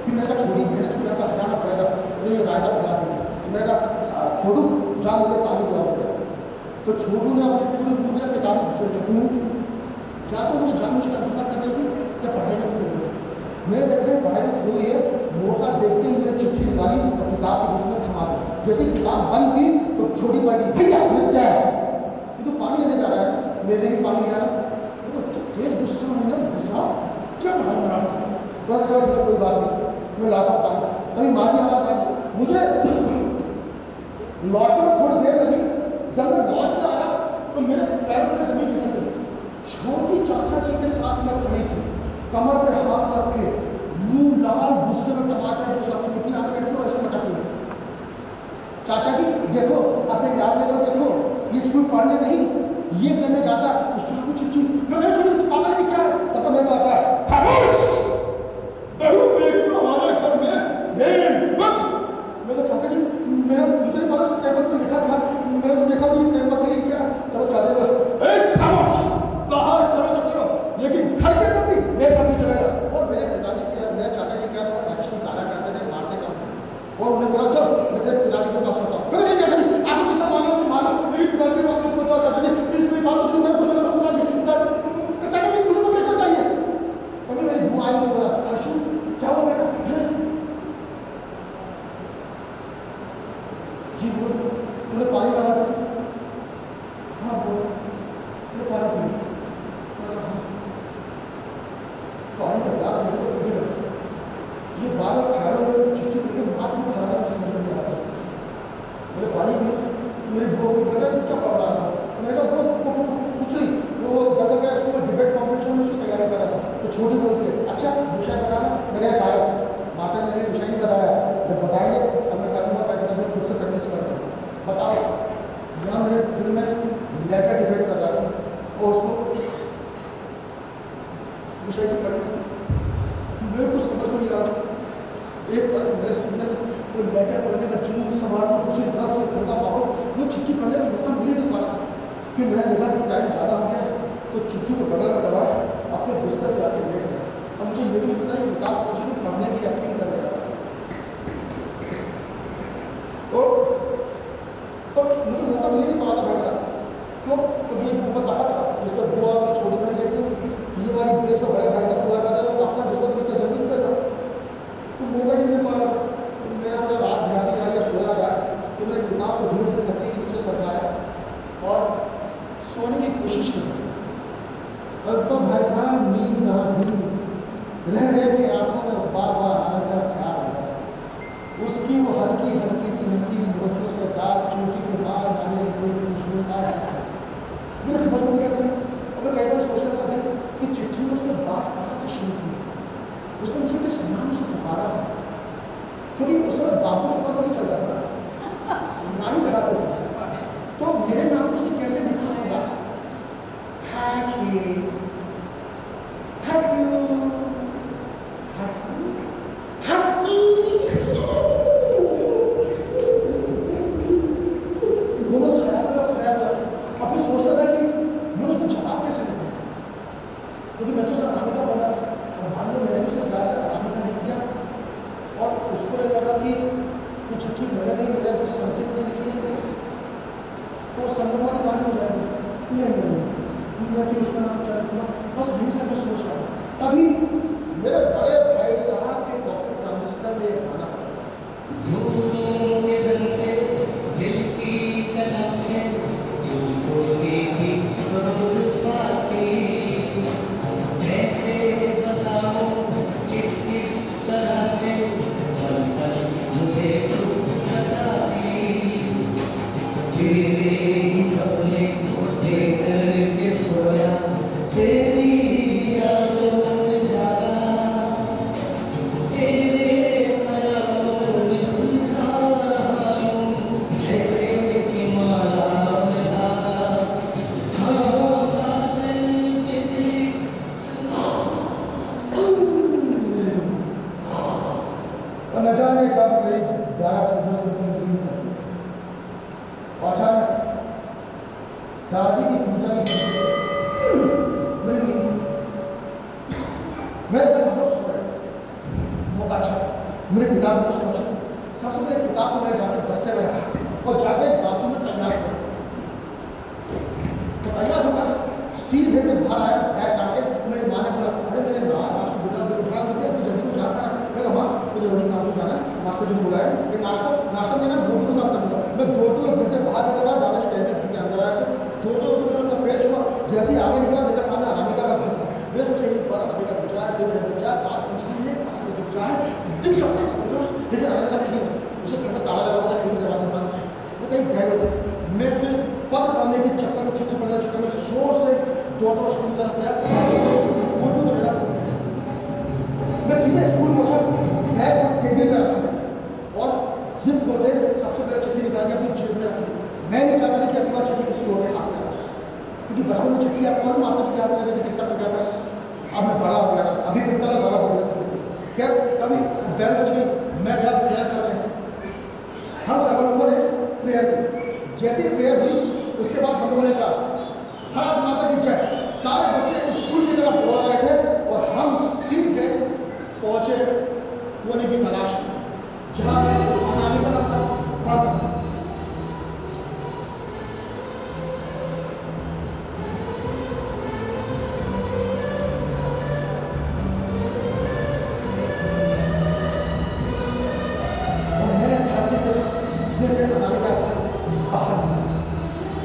फिर मैंने कहा छोड़ी मैंने उसको ऐसा हटाना पड़ेगा मुझे ये रायता पिला देंगे मैंने कहा छोटू जा मुझे पानी पिलाओ पड़ेगा तो छोटू ने अपने पूरे पूरे किताब में छोड़ दिया क्यों क्या तो मुझे जान मुझे अनसुना कर रही थी या पढ़ाई में खो गई मैंने देखा पढ़ाई में खोई है मौका देखते ही मैंने चिट्ठी निकाली और किताब के बीच में थमा दी जैसे किताब बंद की तो छोटी पड़ी भैया मिल जाए ये तो पानी लेने जा रहा है मेरे भी पानी ले आ रहा तो तेज गुस्सा में साहब क्या पढ़ाई में रहा कोई बात नहीं मैं लाता हूँ पानी कभी माँ की आवाज़ आई मुझे लौटने में थोड़ी देर लगी जब मैं लौट के आया तो मेरे पैर में जमीन खिसक गई छोटी चाचा जी के साथ मैं खड़ी थी कमर पे हाथ रख के मुंह लाल गुस्से में टमाटर जो सब छोटी आगे लड़की हो ऐसे मटक रही चाचा जी देखो अपने याद लेकर देखो ये स्कूल पढ़ने नहीं ये करने जाता उसके आगे चिट्ठी मैं नहीं छोड़ी तू पागल है क्या तब तक मैं चाहता है खामोश बहू बेटी हमारे घर में बेन वक्त मैं तो चाचा जी मेरा मुझे नहीं पता टेबल पर लिखा था मैंने तो देखा भी टेबल पर क्या चलो चाचा जी खामोश बाहर करो तो करो लेकिन घर के अंदर भी ये सब नहीं चलेगा और मेरे पिताजी क्या मेरे चाचा जी क्या थोड़ा एक्शन सारा करते थे मारते काम और उन्हें बोला चल मैं तेरे पिताजी के पास होता हूँ नहीं चाचा जी आप मुझे जितना मानो मेरी पिताजी के पास मत बताओ चाचा जी प्लीज मेरी बात सुनो मैं कुछ पिताजी चाचा जी मुझे मत देखना चाहिए कभी मेरी बुआ आई ने बोला हर्षू क्या हुआ बेटा जी बोल तुमने पानी डाला था हाँ बोल तुमने पानी पी पानी का गिलास मेरे को पीने लगा ये बार बार ख्यालों में चिट्ठी पीके बात में खड़ा कर समझ नहीं आता मैंने पानी पिया मेरी बुआ को लगा कि क्या पढ़ रहा था मैंने कहा कुछ नहीं वो दरअसल क्या स्कूल में डिबेट कॉम्पिटिशन में उसकी तैयारी कर रहा था तो छोटी बोलती है अच्छा विषय बताना मैंने कहा मास्टर ने विषय नहीं बताया जब बताएंगे अब मैं करूँगा मैं खुद से प्रैक्टिस करता हूँ बताओ यहाँ मेरे दिल में लेटर डिबेट कर रहा था और उसको विषय की पढ़ी मेरे कुछ समझ में नहीं आ रहा एक तरफ मेरे सामने कोई लेटर पढ़ने का जुनून सवार था दूसरी तरफ से घर का माहौल वो चिट्ठी पढ़ने का मौका मिल ही नहीं पा रहा फिर मैंने देखा कि टाइम ज़्यादा हो गया तो चिट्ठी को बगल में दबा अपने बिस्तर पर आके लेट गया अब मुझे ये भी नहीं पता कि किताब पहुँची तो पढ़ने की एक्टिंग कर रहा तो मुझे मौका मिल नहीं पा रहा था भाई साहब क्यों क्योंकि ये बहुत ताकत था जिस पर बुआ की छोटी में लेट गई ये वाली ब्रेक पर बड़े भाई साहब सोया करता था तो अपना बिस्तर नीचे जमीन पे था तो मौका नहीं मिल पा रहा था मेरा सोचा रात भिड़ाती जा रही है सोया जाए तो मैंने किताब को धीरे से धरती के नीचे सरकाया और सोने की कोशिश की और तो भाई साहब नींद कहाँ थी रह के आंखों में उस बार बार आने का ख्याल आया उसकी वो हल्की हल्की सी हंसी मोतियों से दाग चोटी के बाल डालने की कोई खुशबू ना मुझे समझ में नहीं आता और मैं कहता सोच रहा था कि चिट्ठी में उसने बात कहाँ से शुरू की उसने मुझे किस नाम से पुकारा क्योंकि उस वक्त बाबू शुक्र नहीं चल रहा था नाम ही लगाते थे तो मेरे नाम को उसने कैसे लिखा होगा क्योंकि मैं तो सर अनामिका बना और मान लो मैंने उसे क्लास में अनामिका लिख दिया और उसको लगा कि ये चिट्ठी मैंने नहीं मेरा दोस्त संकेत ने लिखी है तो संगम वाली गाली हो जाएगी नहीं मैं फिर उसका नाम क्या रखूँगा बस यही सब मैं सोच रहा हूँ तभी मेरे बड़े भाई साहब के पॉकेट ट्रांजिस्टर में एक गाना दादी की पूजा की मेरे पास सब लोग सो रहे बहुत अच्छा। मेरे पिता को सुरक्षित सबसे पहले पिता को मैंने जाकर बस्ते में रखा और जाके बाथरूम में तैयार किया। तो तैयार होकर सीधे में बाहर आया बैग टांग के। मेरी माँ ने बोला अरे मेरे नाम आपको बुला उठा मुझे तो जल्दी में जाकर मैं कहा मुझे वही काम से जाना नाश्ते जो बुलाया कि नाश्ता में ना दोनों के साथ करूँगा। मैं दो घंटे बाहर निकल रहा दादाजी टहलते घर के अंदर आया तो दो उनका पेट छुआ। जैसे ही आगे निकला देखा सामने अनामिका का घर था। मैं सोचा एक बार अनामिका घुस जाए 2 घंटे जाए बात पूछनी है आगे घुस जाए दिख सकता है लेकिन अनामिका ठीक है उसे घर में ताला लगा हुआ था खिड़की दरवाजे बंद थे वो कहीं गए हुए। मैं फिर पद पढ़ने के चक्कर में चिट्ठी पढ़ने के चक्कर में जोर से दौड़ता हुआ स्कूल की तरफ गया। मैं सीधे स्कूल पहुंचा बैग टेबल पर रखा मैंने और जिप खोल के सबसे पहले चिट्ठी निकाल के अपनी जेब में रख दी। मैं नहीं चाहता कि अपनी बात चिट्ठी किसी और के हाथ में लगा क्योंकि बचपन में चिट्ठी आपको मालूम मास्टर जी के हाथ में लगे थे कितना टूटा था। अब मैं बड़ा हो गया अभी टूटा तो ज़्यादा बढ़ सकता। खैर कभी बैल बज गई मैं गया प्रेयर कर रहे हैं हम सब लोगों ने प्रेयर की। जैसे प्रेयर हुई उसके बाद हम लोगों ने कहा भारत माता की जय। सारे बच्चे स्कूल की तरफ दौड़ रहे थे और हम सीधे पहुंचे कोने की तलाश में जहाँ अनामिका था। जैसे अनामिका था बाहर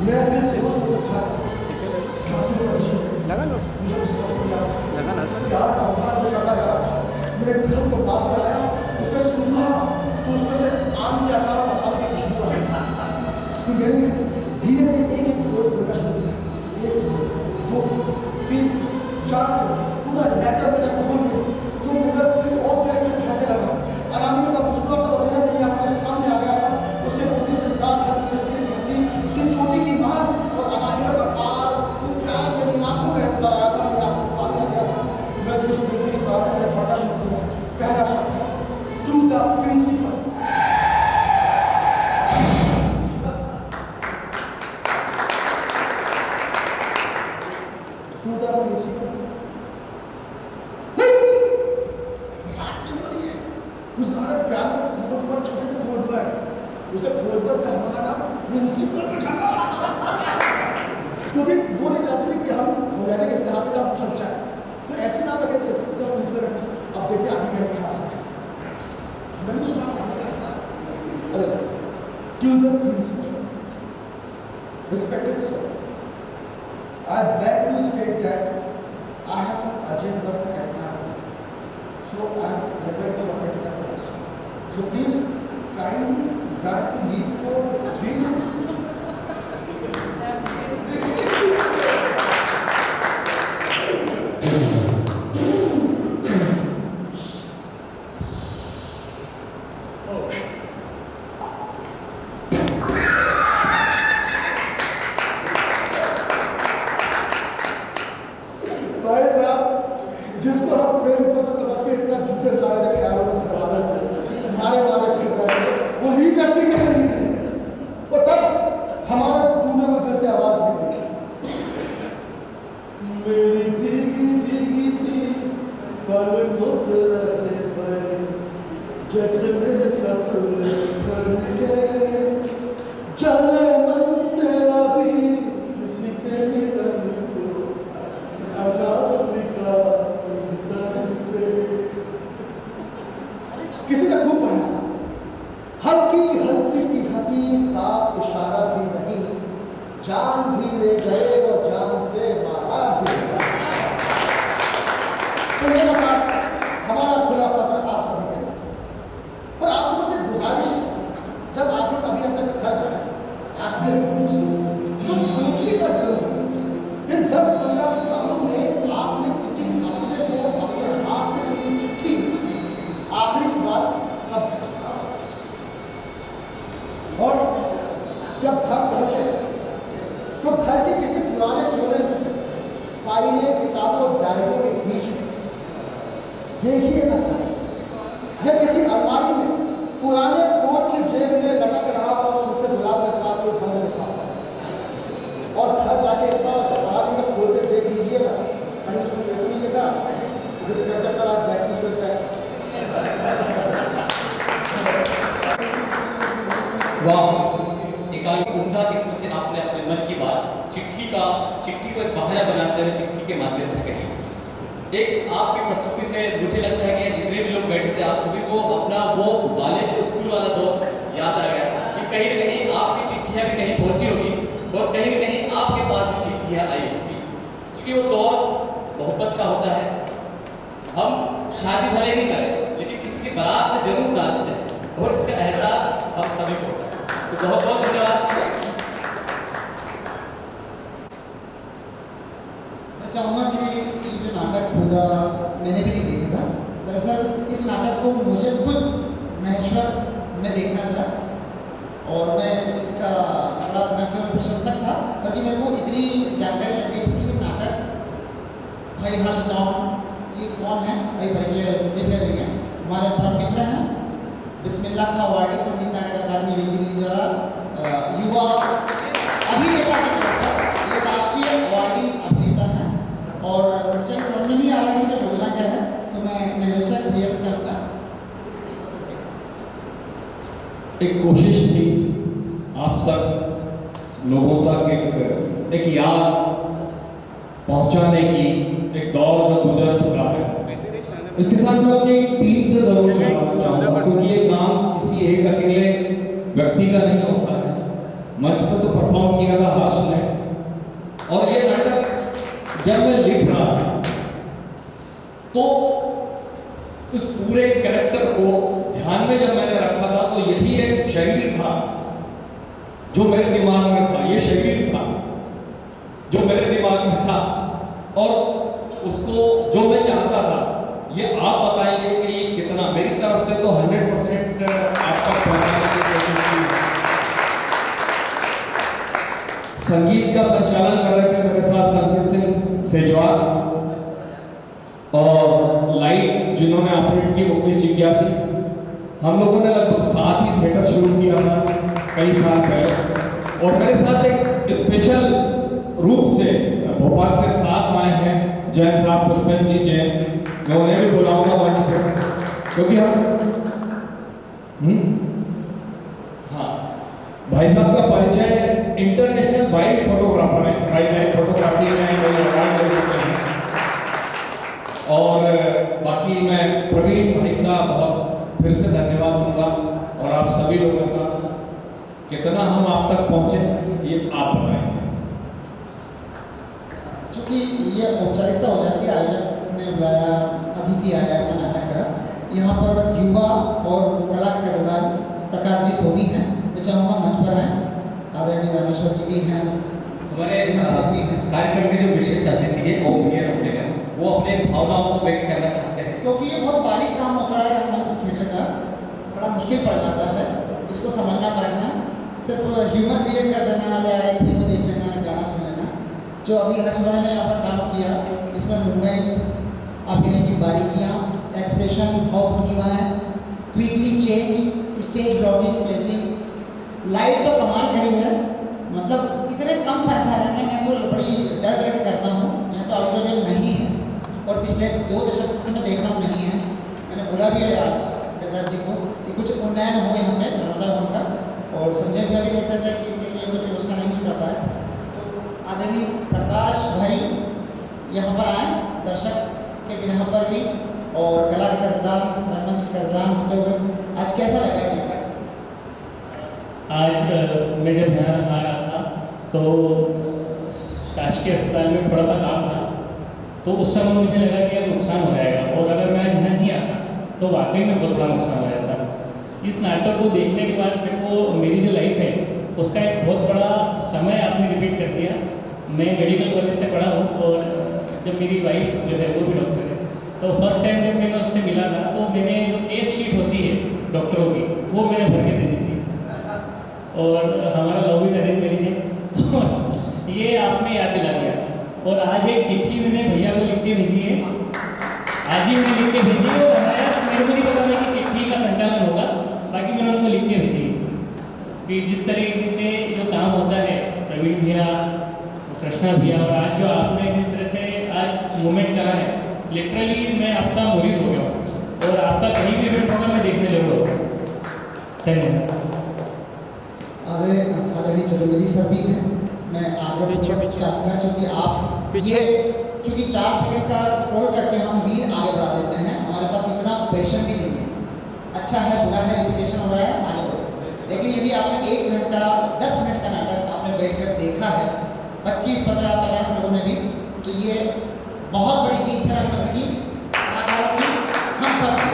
मेरा दिल से वो था सांसों में लगा लो मुझे लगा ना यार अवतार जो चढ़ा जा रहा था मेरे दिल को पास में आया उसने सुना तो उसमें से आम के अचार और मसाले की खुशबू आई। तो मैंने धीरे से एक फ्लोर खुलना शुरू किया 1 फ्लोर 2 फ्लोर 3 फ्लोर 4 फ्लोर पूरा लेटर मेरा खोल दिया। तो मेरा फिर और देर में ठहरने लगा। अनामिका का मुस्कुराता हुआ चेहरा मेरी आंखों के सामने आ गया था। उसे मोती से दांत हल्की सी हंसी उसकी चोटी की मार और अनामिका का पार प्यार मेरी आंखों के अंदर आया था। मेरी आंखों में पानी आ गया था। मैं जो उसे देखने के बाद मैंने पढ़ना शुरू किया। पहला शब्द to the principal. To the principal उस प्यार में बहुत बड़ा छोटे बोर्ड पर उसने बोर्ड पर हमारा नाम प्रिंसिपल रखा था क्योंकि वो नहीं चाहते थे कि हम बुलाने के हाथ में फंस जाए तो ऐसे नाम रखे थे तो प्रिंसिपल रखा। अब देखते आगे क्या लिखा है मैंने तो सुना अरे to the principal respected sir I beg to state that I have some urgent work at my home, so I am unable to attend the class. So please kindly grant me leave for 3 minutes. जिसको हम प्रेम पत्र समझ के इतना झूठे सारे थे ख्याल घरवाले से मारे ठीक रहे वो लीक एप्लीकेशन नहीं वो तब हमारे टूटे हुए दिल से आवाज निकली मेरी भीगी भीगी सी पल को रहे पर जैसे मेरे सपने करके चले मन तेरा भी किसी के मिलन को अनामिका किसी ने खूब पढ़ा हल्की हल्की सी हंसी साफ इशारा भी नहीं जान भी ले गए और जान से मारा भी तो मेरा साथ हमारा खुला पत्र आप सभी के लिए पर आप लोगों से गुजारिश है जब आप लोग अभी अपने घर जाए रास्ते तो सोचिएगा जरूर इन 10-15 सालों में आपने किसी अपने को अपने हाथ से लिखी चिट्ठी आखिरी बार कब लिखा और जब घर पहुंचे तो घर के किसी पुराने कोने में फाइलें किताबों और डायरियों के बीच में देखिए ना सर या किसी अलमारी में पुराने कोट की जेब में लटक रहा और सूखे गुलाब के साथ कोई खंड लिखा और घर वाह, एक उम्दा किस्म से आपने अपने मन की बात चिट्ठी को एक बहाना बनाते हुए चिट्ठी के माध्यम से कही। एक आपकी प्रस्तुति से मुझे लगता है कि जितने भी लोग बैठे थे आप सभी को अपना वो कॉलेज स्कूल वाला दौर याद आ गया कि कहीं न कहीं आपकी चिट्ठियाँ भी कहीं पहुँची होगी और कहीं न कहीं आपके पास भी चिट्ठियाँ आई होगी। क्योंकि वो दौर मोहब्बत का होता है। हम शादी भले नहीं करें लेकिन किसी की बारात में जरूर नाचते हैं और इसका एहसास हम सभी को होता है। तो बहुत बहुत धन्यवाद। मैं चाहूँगा कि ये जो नाटक पूरा मैंने भी नहीं देखा था। दरअसल इस नाटक को मुझे खुद महेश्वर में देखना था और मैं इसका बड़ा न केवल प्रशंसक था बल्कि मेरे को इतनी जानकारी लग गई थी कि ये नाटक भाई हर्ष डॉन ये कौन है, भाई परिचय संजय भैया देंगे। हमारे परम मित्र हैं, बिस्मिल्लाह खां अवार्डी संगीत नाटक अकादमी नई दिल्ली द्वारा युवा अभिनेता के तौर पर ये राष्ट्रीय अवार्डी अभिनेता हैं। और जब समझ में नहीं आ रहा कि मुझे बोलना क्या है तो मैं निर्देशक भैया से चाहूँगा। एक कोशिश थी आप सब लोगों तक एक याद पहुंचाने की, एक दौर जो गुजर चुका है। इसके साथ मैं अपनी टीम से जरूर मिलवाना चाहूँगा क्योंकि ये काम किसी एक अकेले व्यक्ति का नहीं होता है। मंच पर तो परफॉर्म किया था हर्ष ने, और ये नाटक जब मैं लिख रहा था तो उस पूरे कैरेक्टर को ध्यान में जब मैंने रखा था तो यही एक शरीर था जो मेरे दिमाग में था। ये शरीर था जो मेरे दिमाग में था और उसको जो मैं चाहता था ये आप बताएंगे कि ये कितना। मेरी तरफ से तो 100% आप तक पहुंचाने की कोशिश की। संगीत का संचालन कर रहे थे मेरे साथ संगीत सिंह सेजवार और लाइट जिन्होंने ऑपरेट की मुकेश जिज्ञासी। हम लोगों ने लगभग साथ ही थिएटर शुरू किया था कई साल पहले, और मेरे साथ एक स्पेशल रूप से भोपाल से साथ आए हैं जैन साहब, पुष्पेंद्र जी जैन। मैं उन्हें भी बुलाऊंगा मंच पर क्योंकि हम हाँ, भाई साहब का परिचय इंटरनेशनल वाइल्ड फोटोग्राफर है, वाइल्ड लाइफ फोटोग्राफी में अवार्ड ले चुके हैं। और बाकी मैं प्रवीण भाई का बहुत फिर से धन्यवाद दूंगा और आप सभी लोगों का। कितना हम आप तक पहुंचे ये आप बताएंगे। चूँकि ये औपचारिकता हो जाती है, आयोजक ने बुलाया, अतिथि आया, अपना नाटक करा। यहाँ पर युवा और कला के कदरदान प्रकाश जी सोनी हैं, मैं चाहूँगा मंच पर आएँ। आदरणीय रामेश्वर जी भी हैं, हमारे कार्यक्रम के जो विशेष अतिथि है ओम भैया रखते हैं, वो अपने भावनाओं को व्यक्त करना चाहते हैं। क्योंकि ये बहुत बारीक काम होता है रंगमंच थिएटर का, बड़ा मुश्किल पड़ जाता है इसको समझना परखना। सिर्फ ह्यूमर क्रिएट कर देना या एक फिल्म देख लेना, गाना सुन लेना। जो अभी हर्षवर्धन ने यहाँ पर काम किया, इसमें मूवमेंट, अभिनय की बारीकियाँ, एक्सप्रेशन, भाव भंगिमाएँ, quickly change, stage blocking, placing, light तो कमाल करी है। मतलब इतने कम संसाधन में मैं को बड़ी डर के करता हूँ। यहाँ पे ऑडिटोरियम नहीं है और पिछले 2 दशक से मैं देख रहा हूँ नहीं है। मैंने बोला भी है आज गजराज जी को कि कुछ उन्नयन हो यहाँ पे नर्मदा वन का, और संजय भैया भी देखते थे कि इनके लिए कुछ व्यवस्था नहीं छुड़ा पाए। तो आदरणीय प्रकाश भाई यहाँ पर आए, दर्शक के बिना पर भी, और कला का कदरदान, रंगमंच का कदरदान होते हुए आज कैसा लगा है नाटक? आज मैं जब यहाँ आ रहा था तो शासकीय अस्पताल में थोड़ा सा काम था, तो उस समय मुझे लगा कि अब नुकसान हो जाएगा, और अगर मैं यहाँ नहीं आता तो वाकई में बहुत बड़ा नुकसान हो जाता। इस नाटक को देखने के बाद मेरे को मेरी जो लाइफ है उसका एक बहुत बड़ा समय आपने रिपीट कर दिया। मैं मेडिकल कॉलेज से पढ़ा हूँ और जब मेरी वाइफ जो है वो भी डॉक्टर है, तो फर्स्ट टाइम जब मैंने उससे मिला था तो मैंने जो केस शीट होती है डॉक्टरों की वो मैंने भर के दे दी थी, और हमारा लव भी अरेंज करी ये आपने याद दिला दिया। और आज एक चिट्ठी मैंने भैया को लिख के भेजी है, आज ही मैंने लिख के भेजी है, और मेरे को नहीं पता था कि चिट्ठी का संचालन होगा, बाकी मैंने उनको लिख के भेजी कि जिस तरीके से जो काम होता है प्रवीण भैया, कृष्णा भैया, और आज जो आपने जिस तरह से आज मूवमेंट करा है, लिटरली मैं आपका मुरीद हो गया हूँ और आपका कहीं भी इवेंट होगा मैं देखने जरूर होगा। धन्यवाद। आदरणीय चतुर्वेदी सर भी हैं। मैं आगे चाहूँगा चूँकि आप ये चूँकि 4 सेकंड का स्क्रॉल करके हम रील आगे बढ़ा देते हैं, हमारे पास इतना पेशेंस भी नहीं है। अच्छा है बुरा है रिपीटेशन हो रहा है आगे बढ़ो। लेकिन यदि आपने 1 घंटा 10 मिनट का नाटक आपने बैठकर देखा है 25, 15, 50 लोगों ने भी, तो ये बहुत बड़ी जीत है रंगमंच की, कलाकारों की, हम सब की।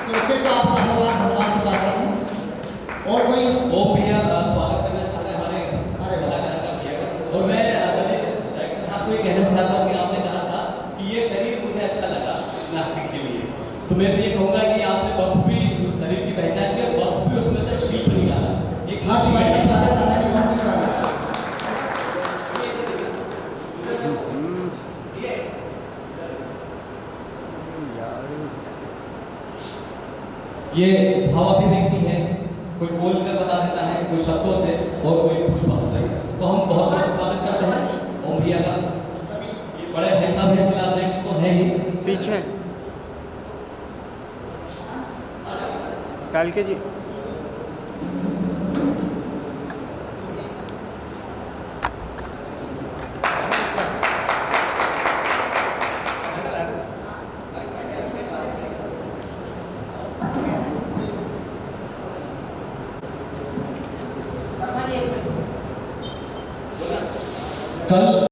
तो उसके लिए तो आप साधुवाद धन्यवाद की बात रखें। और कोई ओम भैया स्वागत करना चाह रहे हैं हमारे कलाकार का भैया का। और मैं डायरेक्टर साहब को ये कहना चाहता हूँ कि आपने कहा था कि ये शरीर मुझे अच्छा लगा इस नाटक के लिए, तो मैं तो ये कहूँगा कि आपने बखूबी उस शरीर की पहचान की और बखूबी उसमें से शिल्प निकाला। एक हर्ष भाई का स्वागत आदरणीय मोहन जी द्वारा। ये भावाभिव्यक्ति है, कोई बोल कर बता देता है, कोई शब्दों से और कोई पुष्पांजलि से। तो हम बहुत बहुत स्वागत करते हैं ओम भैया का। ये बड़े भाई साहब हैं, जिला अध्यक्ष तो है ही पीछे काल के जी। कल